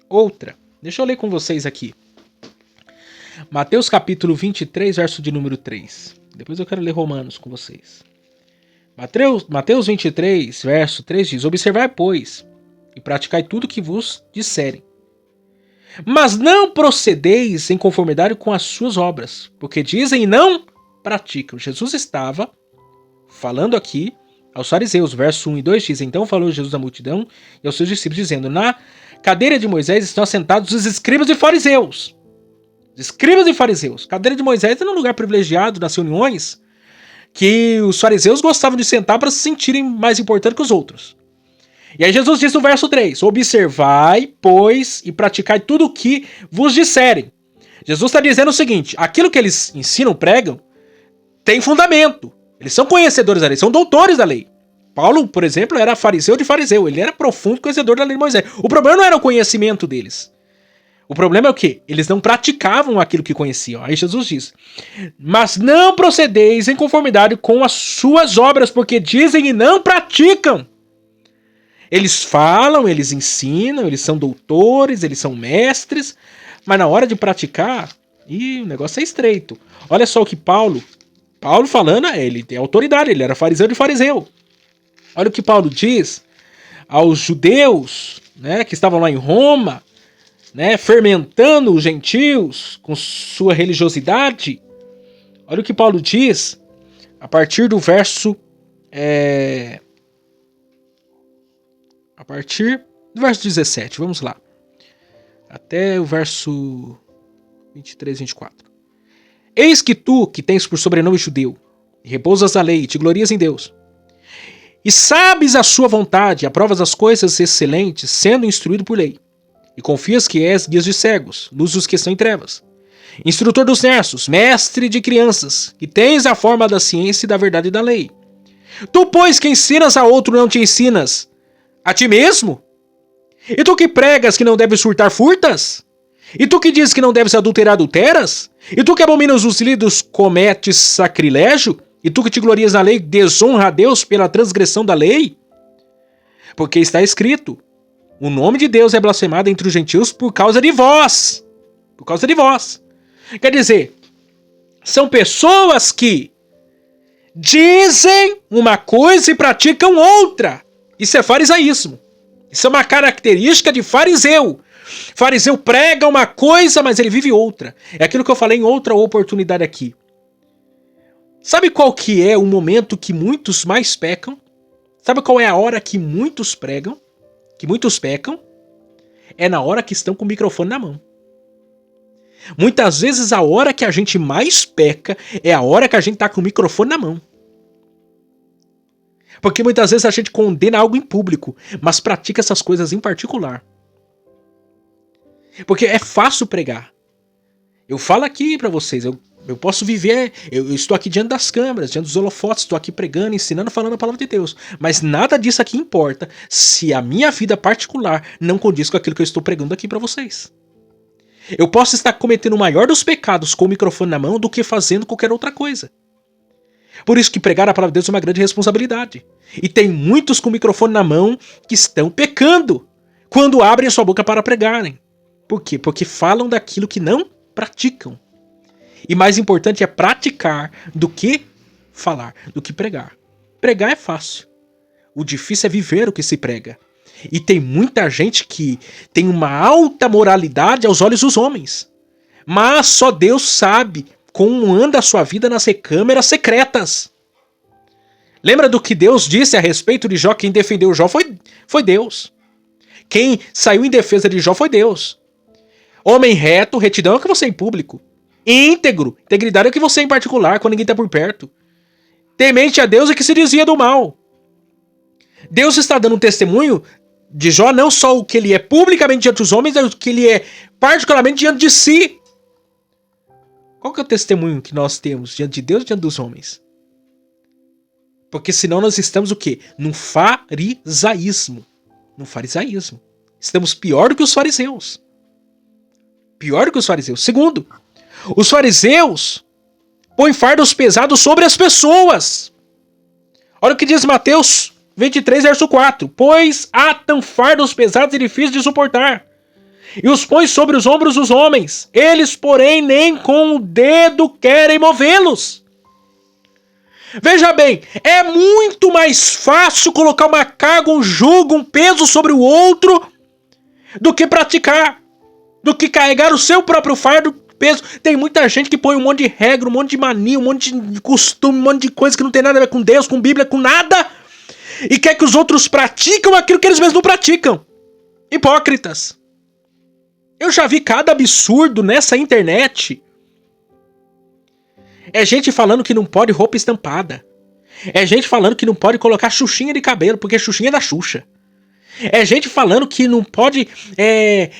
outra. Deixa eu ler com vocês aqui. Mateus capítulo 23, verso de número 3. Depois eu quero ler Romanos com vocês. Mateus 23, verso 3 diz: observai, pois, e praticai tudo o que vos disserem. Mas não procedeis em conformidade com as suas obras, porque dizem e não praticam. Jesus estava falando aqui aos fariseus. Verso 1 e 2 diz: então falou Jesus à multidão e aos seus discípulos, dizendo: na cadeira de Moisés estão assentados os escribas e fariseus. Os escribas e fariseus. Cadeira de Moisés era um lugar privilegiado nas reuniões que os fariseus gostavam de sentar para se sentirem mais importantes que os outros. E aí Jesus diz no verso 3: observai, pois, e praticai tudo o que vos disserem. Jesus está dizendo o seguinte: aquilo que eles ensinam, pregam, tem fundamento. Eles são conhecedores da lei, são doutores da lei. Paulo, por exemplo, era fariseu de fariseu. Ele era profundo conhecedor da lei de Moisés. O problema não era o conhecimento deles. O problema é o quê? Eles não praticavam aquilo que conheciam. Aí Jesus diz: mas não procedeis em conformidade com as suas obras, porque dizem e não praticam. Eles falam, eles ensinam, eles são doutores, eles são mestres, mas na hora de praticar, E o negócio é estreito. Olha só o que Paulo falando, ele tem autoridade, ele era fariseu de fariseu. Olha o que Paulo diz aos judeus, né, que estavam lá em Roma, né, fermentando os gentios com sua religiosidade. Olha o que Paulo diz a partir do verso 17, vamos lá. Até o verso 23, 24. Eis que tu, que tens por sobrenome judeu, e repousas na lei, e te glorias em Deus, e sabes a sua vontade, aprovas as coisas excelentes, sendo instruído por lei, e confias que és guia de cegos, luz dos que estão em trevas, instrutor dos nerços, mestre de crianças, que tens a forma da ciência e da verdade e da lei. Tu, pois, que ensinas a outro, não te ensinas a ti mesmo? E tu que pregas que não deves furtar, furtas? E tu que dizes que não deves adulterar, adulteras? E tu que abominas os líderes, cometes sacrilégio? E tu que te glorias na lei, desonra a Deus pela transgressão da lei? Porque está escrito, o nome de Deus é blasfemado entre os gentios por causa de vós. Por causa de vós. Quer dizer, são pessoas que dizem uma coisa e praticam outra. Isso é farisaísmo. Isso é uma característica de fariseu. Fariseu prega uma coisa, mas ele vive outra. É aquilo que eu falei em outra oportunidade aqui. Sabe qual que é o momento que muitos mais pecam? Sabe qual é a hora que muitos pregam? Que muitos pecam? É na hora que estão com o microfone na mão. Muitas vezes a hora que a gente mais peca é a hora que a gente tá com o microfone na mão. Porque muitas vezes a gente condena algo em público, mas pratica essas coisas em particular. Porque é fácil pregar. Eu falo aqui pra vocês, eu posso viver, eu estou aqui diante das câmeras, diante dos holofotes, estou aqui pregando, ensinando, falando a palavra de Deus. Mas nada disso aqui importa se a minha vida particular não condiz com aquilo que eu estou pregando aqui pra vocês. Eu posso estar cometendo o maior dos pecados com o microfone na mão do que fazendo qualquer outra coisa. Por isso que pregar a palavra de Deus é uma grande responsabilidade. E tem muitos com o microfone na mão que estão pecando quando abrem a sua boca para pregarem. Por quê? Porque falam daquilo que não praticam. E mais importante é praticar do que falar, do que pregar. Pregar é fácil. O difícil é viver o que se prega. E tem muita gente que tem uma alta moralidade aos olhos dos homens. Mas só Deus sabe como anda a sua vida nas câmeras secretas. Lembra do que Deus disse a respeito de Jó? Quem defendeu Jó foi Deus. Quem saiu em defesa de Jó foi Deus. Homem reto, retidão é o que você é em público. Íntegro, integridade é o que você é em particular, quando ninguém está por perto. Temente a Deus é que se desvia do mal. Deus está dando um testemunho de Jó, não só o que ele é publicamente diante dos homens, mas o que ele é particularmente diante de si. Qual que é o testemunho que nós temos diante de Deus e diante dos homens? Porque senão nós estamos o quê? Num farisaísmo. Num farisaísmo. Estamos pior do que os fariseus. Pior do que os fariseus. Segundo, os fariseus põem fardos pesados sobre as pessoas. Olha o que diz Mateus 23, verso 4. Pois atam fardos pesados e difíceis de suportar, e os põe sobre os ombros dos homens. Eles, porém, nem com o dedo querem movê-los. Veja bem, é muito mais fácil colocar uma carga, um jugo, um peso sobre o outro do que praticar, do que carregar o seu próprio fardo, peso. Tem muita gente que põe um monte de regra, um monte de mania, um monte de costume, um monte de coisa que não tem nada a ver com Deus, com Bíblia, com nada, e quer que os outros praticam aquilo que eles mesmos não praticam. Hipócritas. Eu já vi cada absurdo nessa internet. É gente falando que não pode roupa estampada. É gente falando que não pode colocar xuxinha de cabelo, porque xuxinha é da Xuxa. É gente falando que não pode...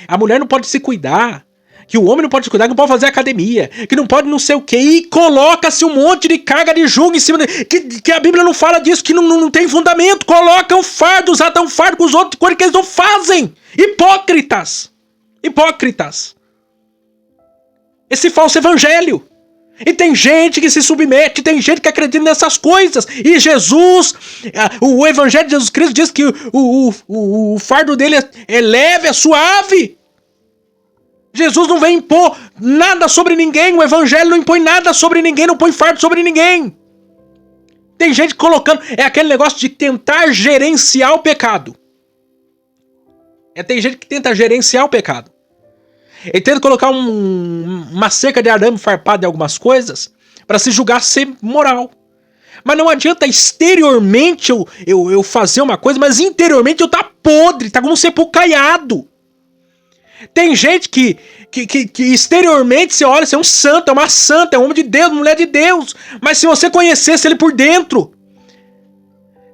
a mulher não pode se cuidar. Que o homem não pode se cuidar, que não pode fazer academia. Que não pode não sei o quê. E coloca-se um monte de carga de jugo em cima... Que a Bíblia não fala disso, que não tem fundamento. Colocam fardos, atam fardo com os outros, coisas que eles não fazem. Hipócritas. Hipócritas. Esse falso evangelho. E tem gente que se submete, tem gente que acredita nessas coisas. E Jesus, o evangelho de Jesus Cristo diz que o fardo dele é leve, é suave. Jesus não vem impor nada sobre ninguém, o evangelho não impõe nada sobre ninguém, não põe fardo sobre ninguém. Tem gente colocando, é aquele negócio de tentar gerenciar o pecado. Tem gente que tenta gerenciar o pecado. Ele tenta colocar uma cerca de arame farpado em algumas coisas para se julgar ser moral. Mas não adianta exteriormente eu fazer uma coisa, mas interiormente eu tá podre, tá como um sepulcro caiado. Tem gente que exteriormente você olha, você é um santo, é uma santa, é um homem de Deus, uma mulher de Deus. Mas se você conhecesse ele por dentro,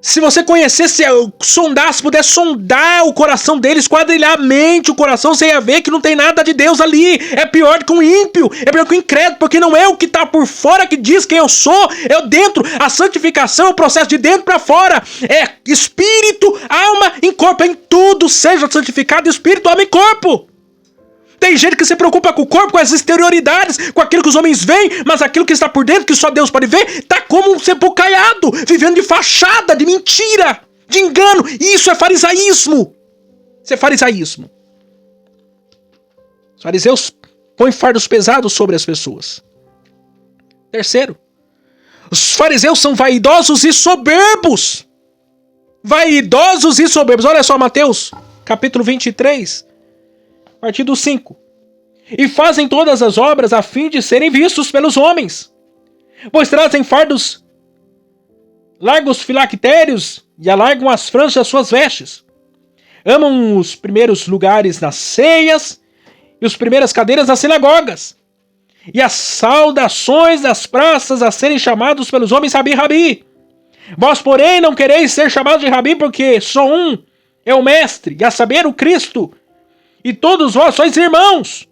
se você conhecesse, sondasse, pudesse sondar o coração dele, esquadrilhar a mente, o coração, você ia ver que não tem nada de Deus ali. É pior do que um ímpio, é pior do que um incrédulo, porque não é o que está por fora que diz quem eu sou, é o dentro. A santificação é o processo de dentro para fora. É espírito, alma e corpo, em tudo seja santificado, espírito, alma e corpo. Tem gente que se preocupa com o corpo, com as exterioridades, com aquilo que os homens veem, mas aquilo que está por dentro, que só Deus pode ver, tá como um sepulcro caiado, vivendo de fachada, de mentira, de engano. Isso é farisaísmo. Isso é farisaísmo. Os fariseus põem fardos pesados sobre as pessoas. Terceiro, os fariseus são vaidosos e soberbos. Vaidosos e soberbos. Olha só, Mateus, capítulo 23, a partir do 5. E fazem todas as obras a fim de serem vistos pelos homens, pois trazem fardos largos filactérios e alargam as franjas das suas vestes. Amam os primeiros lugares nas ceias e as primeiras cadeiras nas sinagogas, e as saudações das praças a serem chamados pelos homens Rabi, Rabi. Vós, porém, não quereis ser chamados de Rabi, porque só um é o mestre, e a saber, o Cristo. E todos vós sois irmãos.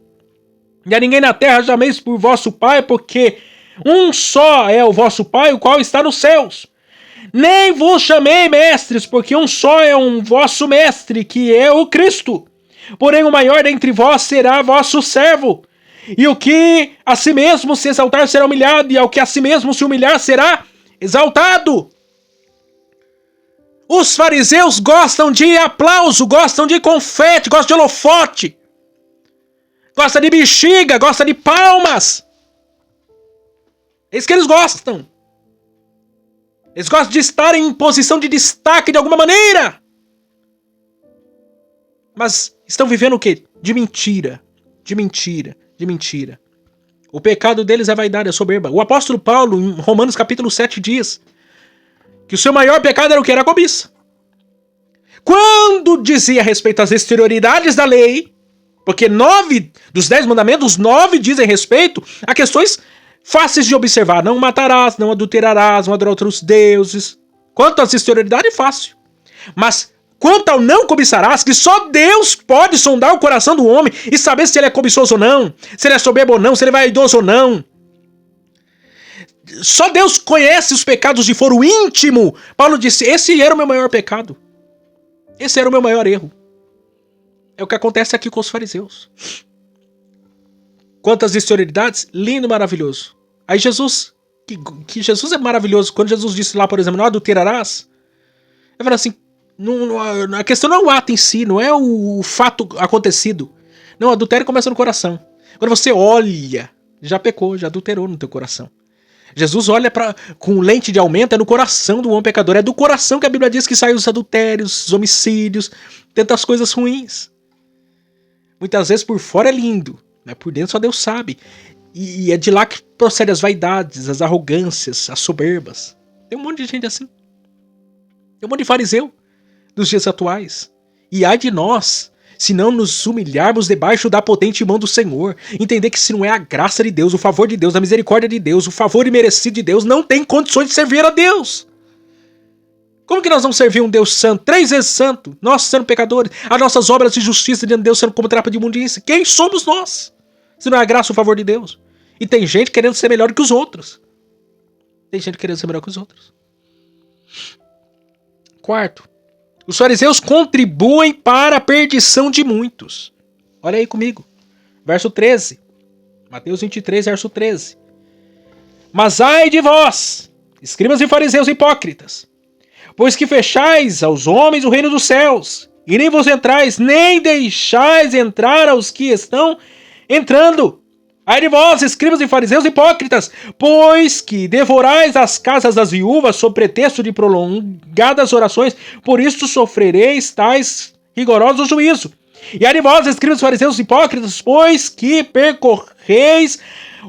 E a ninguém na terra chameis por vosso Pai, porque um só é o vosso Pai, o qual está nos céus. Nem vos chamei mestres, porque um só é um vosso mestre, que é o Cristo. Porém o maior dentre vós será vosso servo. E o que a si mesmo se exaltar será humilhado, e ao que a si mesmo se humilhar será exaltado. Os fariseus gostam de aplauso, gostam de confete, gostam de holofote, gostam de bexiga, gostam de palmas. É isso que eles gostam. Eles gostam de estar em posição de destaque de alguma maneira. Mas estão vivendo o quê? De mentira, de mentira, de mentira. O pecado deles é vaidade, é soberba. O apóstolo Paulo, em Romanos capítulo 7, diz que o seu maior pecado era o que? Era a cobiça. Quando dizia a respeito às exterioridades da lei, porque 9 dos 10 mandamentos, 9 dizem respeito a questões fáceis de observar. Não matarás, não adulterarás, não adorar outros deuses. Quanto às exterioridades, é fácil. Mas quanto ao não cobiçarás, que só Deus pode sondar o coração do homem e saber se ele é cobiçoso ou não, se ele é soberbo ou não, se ele é vaidoso ou não. Só Deus conhece os pecados de foro íntimo. Paulo disse, esse era o meu maior pecado. Esse era o meu maior erro. É o que acontece aqui com os fariseus. Quantas exterioridades, lindo, maravilhoso. Aí Jesus, que Jesus é maravilhoso, quando Jesus disse lá, por exemplo, não adulterarás, ele fala assim, a questão não é o ato em si, não é o fato acontecido. Não, o adultério começa no coração. Quando você olha, já pecou, já adulterou no teu coração. Jesus olha com lente de aumento, é no coração do homem pecador. É do coração que a Bíblia diz que saem os adultérios, os homicídios, tantas coisas ruins. Muitas vezes por fora é lindo, mas por dentro só Deus sabe. E é de lá que procede as vaidades, as arrogâncias, as soberbas. Tem um monte de gente assim. Tem um monte de fariseu dos dias atuais. E ai de nós, se não nos humilharmos debaixo da potente mão do Senhor, entender que se não é a graça de Deus, o favor de Deus, a misericórdia de Deus, o favor imerecido de Deus, não tem condições de servir a Deus. Como que nós vamos servir um Deus santo, 3 vezes santo, nós sendo pecadores, as nossas obras de justiça diante de Deus sendo como trapa de imundícia? Quem somos nós? Se não é a graça e o favor de Deus. E tem gente querendo ser melhor que os outros. Tem gente querendo ser melhor que os outros. Quarto, os fariseus contribuem para a perdição de muitos. Olha aí comigo. Verso 13. Mateus 23, verso 13. Mas ai de vós, escribas e fariseus hipócritas, pois que fechais aos homens o reino dos céus, e nem vos entrais, nem deixais entrar aos que estão entrando. Ai de vós, escribas e fariseus hipócritas, pois que devorais as casas das viúvas sob pretexto de prolongadas orações, por isso sofrereis tais rigorosos juízo. E ai de vós, escribas e fariseus hipócritas, pois que percorreis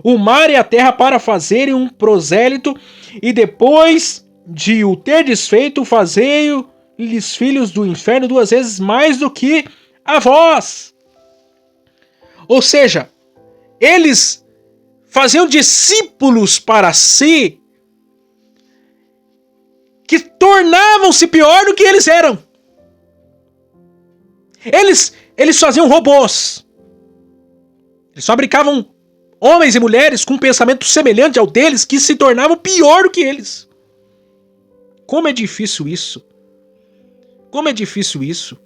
o mar e a terra para fazerem um prosélito, e depois de o ter desfeito, fazei-lhes filhos do inferno 2 vezes mais do que a vós. Ou seja, eles faziam discípulos para si que tornavam-se pior do que eles eram. Eles faziam robôs. Eles fabricavam homens e mulheres com um pensamento semelhante ao deles que se tornavam pior do que eles. Como é difícil isso. Como é difícil isso.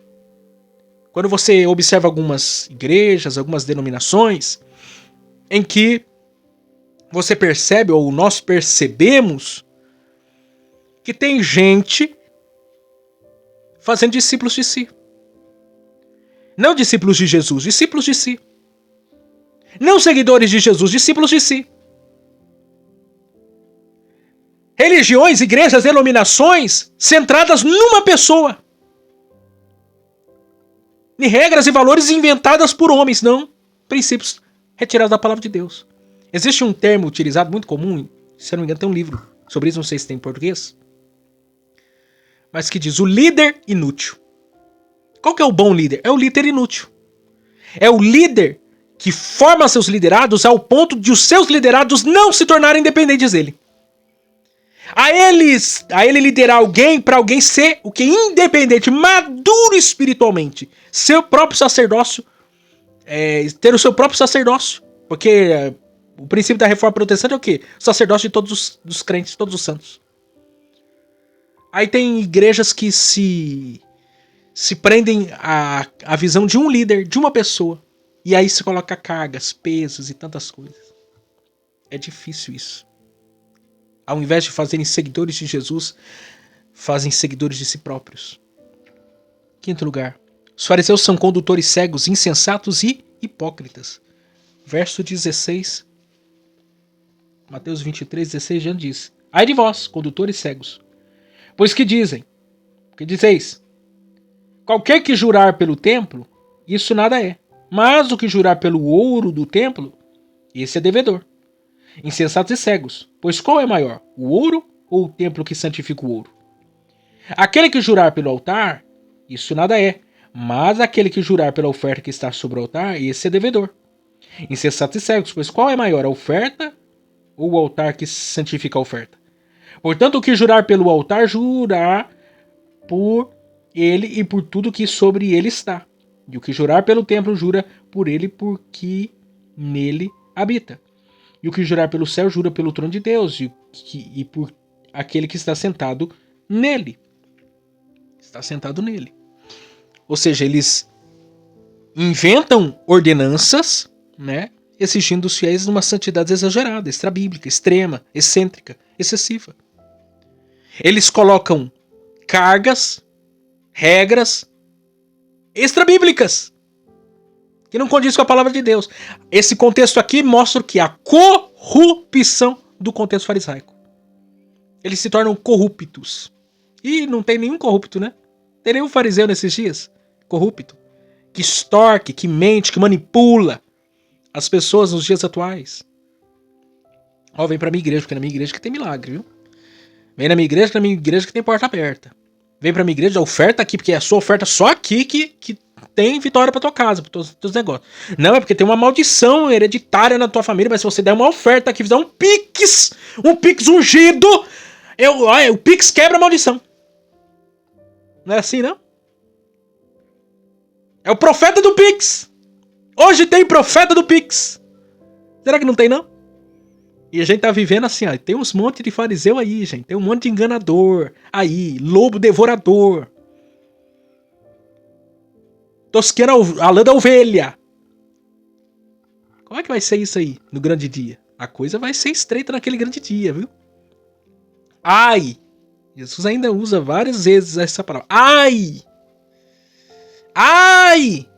Quando você observa algumas igrejas, algumas denominações, em que você percebe, ou nós percebemos, que tem gente fazendo discípulos de si. Não discípulos de Jesus, discípulos de si. Não seguidores de Jesus, discípulos de si. Religiões, igrejas, denominações centradas numa pessoa. Em regras e valores inventadas por homens, não princípios retirados da palavra de Deus. Existe um termo utilizado muito comum, se eu não me engano tem um livro sobre isso, não sei se tem em português, mas que diz o líder inútil. Qual que é o bom líder? É o líder inútil. É o líder que forma seus liderados ao ponto de os seus liderados não se tornarem dependentes dele. A ele liderar alguém para alguém ser o que? Independente, maduro espiritualmente. Seu próprio sacerdócio, ter o seu próprio sacerdócio. Porque o princípio da reforma protestante é o quê? O sacerdócio de todos os crentes, todos os santos. Aí tem igrejas que se prendem à visão de um líder, de uma pessoa. E aí se coloca cargas, pesos e tantas coisas. É difícil isso. Ao invés de fazerem seguidores de Jesus, fazem seguidores de si próprios. Quinto lugar. Os fariseus são condutores cegos, insensatos e hipócritas. Verso 16. Mateus 23, 16 já diz. Ai de vós, condutores cegos. Pois que dizem? Que dizeis? Qualquer que jurar pelo templo, isso nada é. Mas o que jurar pelo ouro do templo, esse é devedor. Insensatos e cegos, pois qual é maior, o ouro ou o templo que santifica o ouro? Aquele que jurar pelo altar, isso nada é, mas aquele que jurar pela oferta que está sobre o altar, esse é devedor. Insensatos e cegos, pois qual é maior, a oferta ou o altar que santifica a oferta? Portanto, o que jurar pelo altar, jurar por ele e por tudo que sobre ele está. E o que jurar pelo templo, jura por ele porque nele habita. E o que jurar pelo céu, jura pelo trono de Deus e por aquele que está sentado nele. Está sentado nele. Ou seja, eles inventam ordenanças, né, exigindo dos fiéis uma santidade exagerada, extrabíblica, extrema, excêntrica, excessiva. Eles colocam cargas, regras extrabíblicas que não condiz com a palavra de Deus. Esse contexto aqui mostra que a corrupção do contexto farisaico. Eles se tornam corruptos. E não tem nenhum corrupto, né? Tem nenhum fariseu nesses dias corrupto, que extorque, que mente, que manipula as pessoas nos dias atuais. Ó, vem pra minha igreja, porque na minha igreja que tem milagre, viu? Vem na minha igreja, que na minha igreja que tem porta aberta. Vem pra minha igreja, a oferta aqui, porque é a sua oferta só aqui que tem vitória pra tua casa, pros teus negócios. Não, é porque tem uma maldição hereditária na tua família, mas se você der uma oferta aqui, fizer um pix ungido, o pix quebra a maldição. Não é assim, não? É o profeta do pix. Hoje tem profeta do pix. Será que não tem, não? E a gente tá vivendo assim, ó. Tem uns monte de fariseu aí, gente. Tem um monte de enganador aí. Lobo devorador. Tosqueando a lã da ovelha. Como é que vai ser isso aí no grande dia? A coisa vai ser estreita naquele grande dia, viu? Ai! Jesus ainda usa várias vezes essa palavra. Ai! Ai!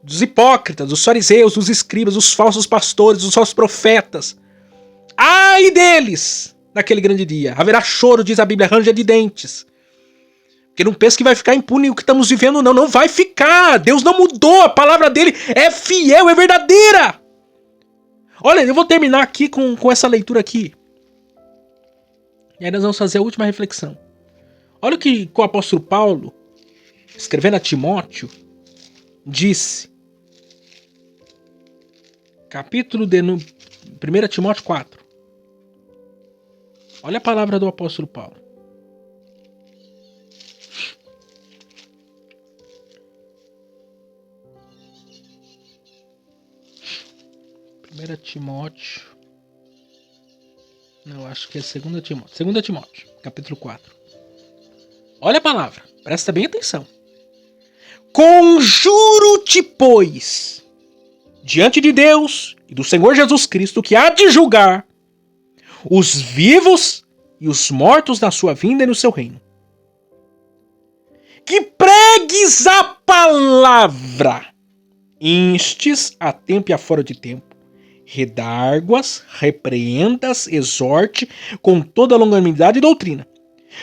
dos hipócritas, dos fariseus, dos escribas, dos falsos pastores, dos falsos profetas. Ai deles! Naquele grande dia. Haverá choro, diz a Bíblia, ranger de dentes. Porque não pensa que vai ficar impune o que estamos vivendo, não. Não vai ficar. Deus não mudou. A palavra dele é fiel, é verdadeira. Olha, eu vou terminar aqui com essa leitura aqui. E aí nós vamos fazer a última reflexão. Olha o que o apóstolo Paulo, escrevendo a Timóteo, disse. Capítulo de 1 Timóteo 4. Olha a palavra do apóstolo Paulo. Timóteo. Não, acho que é 2 Timóteo. 2 Timóteo, capítulo 4. Olha a palavra, presta bem atenção. Conjuro-te, pois, diante de Deus e do Senhor Jesus Cristo, que há de julgar os vivos e os mortos na sua vinda e no seu reino, que pregues a palavra, instes a tempo e a fora de tempo, redarguas, repreendas, exorte com toda longanimidade e doutrina.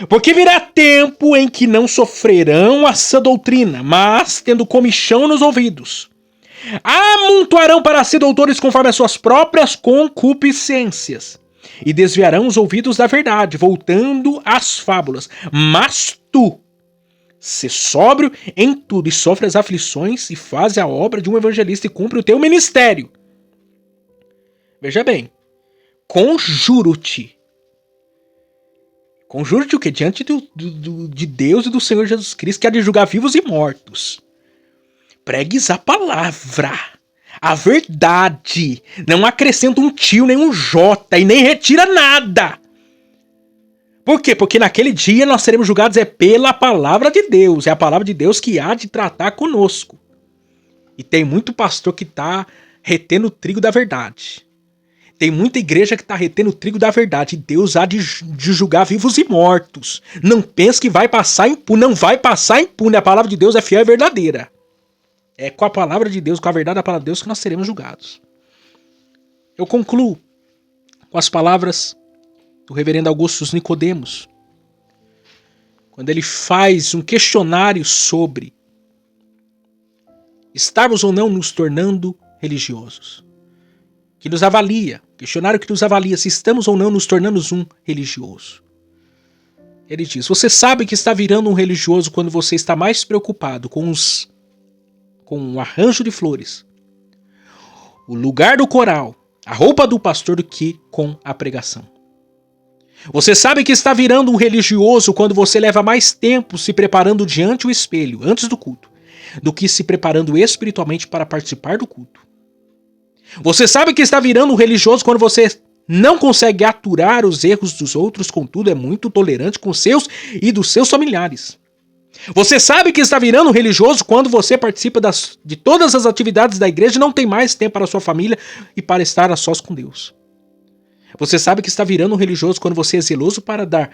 Porque virá tempo em que não sofrerão a sã doutrina, mas, tendo comichão nos ouvidos, amontoarão para si doutores conforme as suas próprias concupiscências, e desviarão os ouvidos da verdade, voltando às fábulas. Mas tu, se sóbrio em tudo e sofre as aflições e faz a obra de um evangelista e cumpre o teu ministério. Veja bem, conjuro-te. Conjuro-te o quê? Diante de Deus e do Senhor Jesus Cristo, que há de julgar vivos e mortos. Pregues a palavra, a verdade. Não acrescenta um tio, nem um jota, e nem retira nada. Por quê? Porque naquele dia nós seremos julgados pela palavra de Deus. É a palavra de Deus que há de tratar conosco. E tem muito pastor que está retendo o trigo da verdade. Tem muita igreja que está retendo o trigo da verdade. Deus há de julgar vivos e mortos. Não pense que vai passar impune. Não vai passar impune. A palavra de Deus é fiel e verdadeira. É com a palavra de Deus, com a verdade da palavra de Deus, que nós seremos julgados. Eu concluo com as palavras do reverendo Augustus Nicodemos, quando ele faz um questionário sobre estarmos ou não nos tornando religiosos. Que nos avalia, questionário que nos avalia se estamos ou não nos tornando um religioso. Ele diz: você sabe que está virando um religioso quando você está mais preocupado com um arranjo de flores, o lugar do coral, a roupa do pastor, do que com a pregação. Você sabe que está virando um religioso quando você leva mais tempo se preparando diante do espelho, antes do culto, do que se preparando espiritualmente para participar do culto. Você sabe que está virando um religioso quando você não consegue aturar os erros dos outros, contudo é muito tolerante com seus e dos seus familiares. Você sabe que está virando um religioso quando você participa de todas as atividades da igreja e não tem mais tempo para a sua família e para estar a sós com Deus. Você sabe que está virando um religioso quando você é zeloso para dar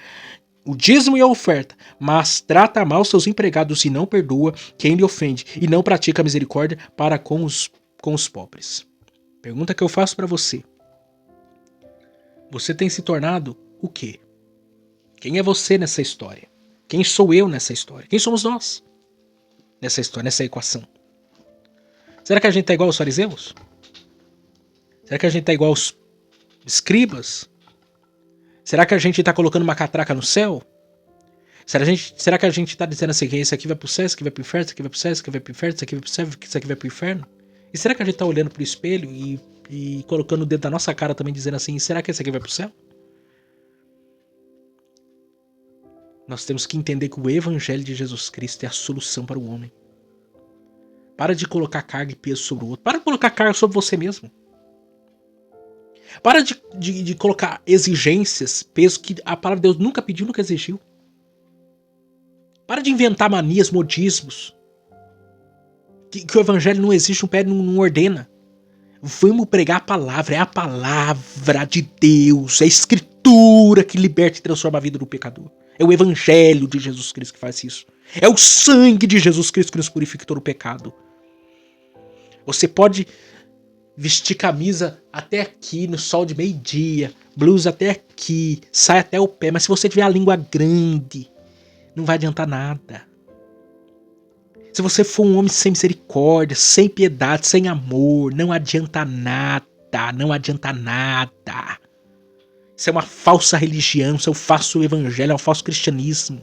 o dízimo e a oferta, mas trata mal seus empregados e não perdoa quem lhe ofende e não pratica misericórdia para com os pobres. Pergunta que eu faço para você. Você tem se tornado o quê? Quem é você nessa história? Quem sou eu nessa história? Quem somos nós nessa história, nessa equação? Será que a gente está igual aos fariseus? Será que a gente está igual aos escribas? Será que a gente está colocando uma catraca no céu? Será que a gente está dizendo assim, que esse aqui vai pro céu, esse aqui vai pro inferno, esse aqui vai pro céu, esse aqui vai pro inferno, esse aqui vai pro céu, esse aqui vai pro inferno? E será que a gente tá olhando pro espelho e colocando o dedo na nossa cara também, dizendo assim, será que esse aqui vai pro céu? Nós temos que entender que o evangelho de Jesus Cristo é a solução para o homem. Para de colocar carga e peso sobre o outro. Para de colocar carga sobre você mesmo. Para de colocar exigências, peso que a palavra de Deus nunca pediu, nunca exigiu. Para de inventar manias, modismos. Que o evangelho não existe, não pede, não ordena. Vamos pregar a palavra. É a palavra de Deus. É a escritura que liberta e transforma a vida do pecador. É o evangelho de Jesus Cristo que faz isso. É o sangue de Jesus Cristo que nos purifica todo o pecado. Você pode vestir camisa até aqui no sol de meio-dia, blusa até aqui, sai até o pé, mas se você tiver a língua grande, não vai adiantar nada. Se você for um homem sem misericórdia, sem piedade, sem amor, não adianta nada, não adianta nada. Isso é uma falsa religião, isso é um falso evangelho, é um falso cristianismo.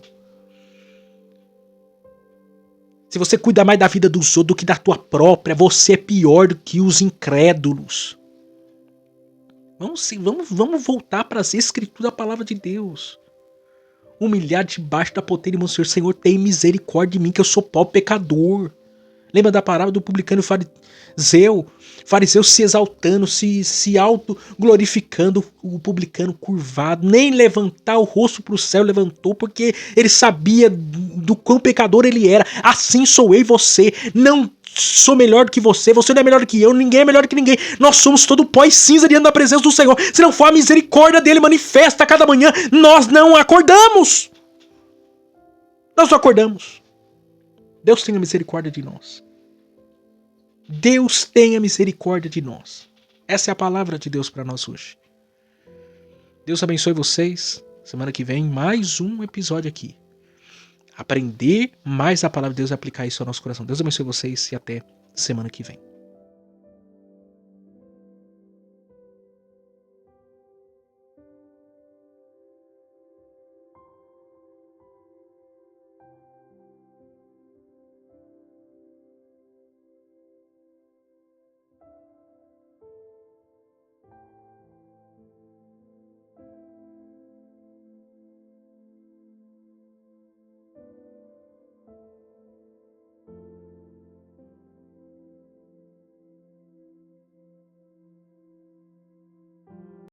Se você cuida mais da vida dos outros do que da tua própria, você é pior do que os incrédulos. Vamos voltar para as escrituras da palavra de Deus. Humilhar debaixo da potente mão do Senhor. Senhor, tem misericórdia de mim, que eu sou pobre pecador. Lembra da parábola do publicano e fariseu? Fariseu se exaltando, se auto-glorificando, o publicano curvado. Nem levantar o rosto para o céu levantou, porque ele sabia do quão pecador ele era. Assim sou eu e você. Não sou melhor do que você não é melhor do que eu, ninguém é melhor do que ninguém. Nós somos todo pó e cinza diante da presença do Senhor. Se não for a misericórdia dele manifesta a cada manhã, nós não acordamos. Nós não acordamos. Deus tenha misericórdia de nós. Deus tenha misericórdia de nós. Essa é a palavra de Deus para nós hoje. Deus abençoe vocês. Semana que vem, mais um episódio aqui. Aprender mais a palavra de Deus e aplicar isso ao nosso coração. Deus abençoe vocês e até semana que vem.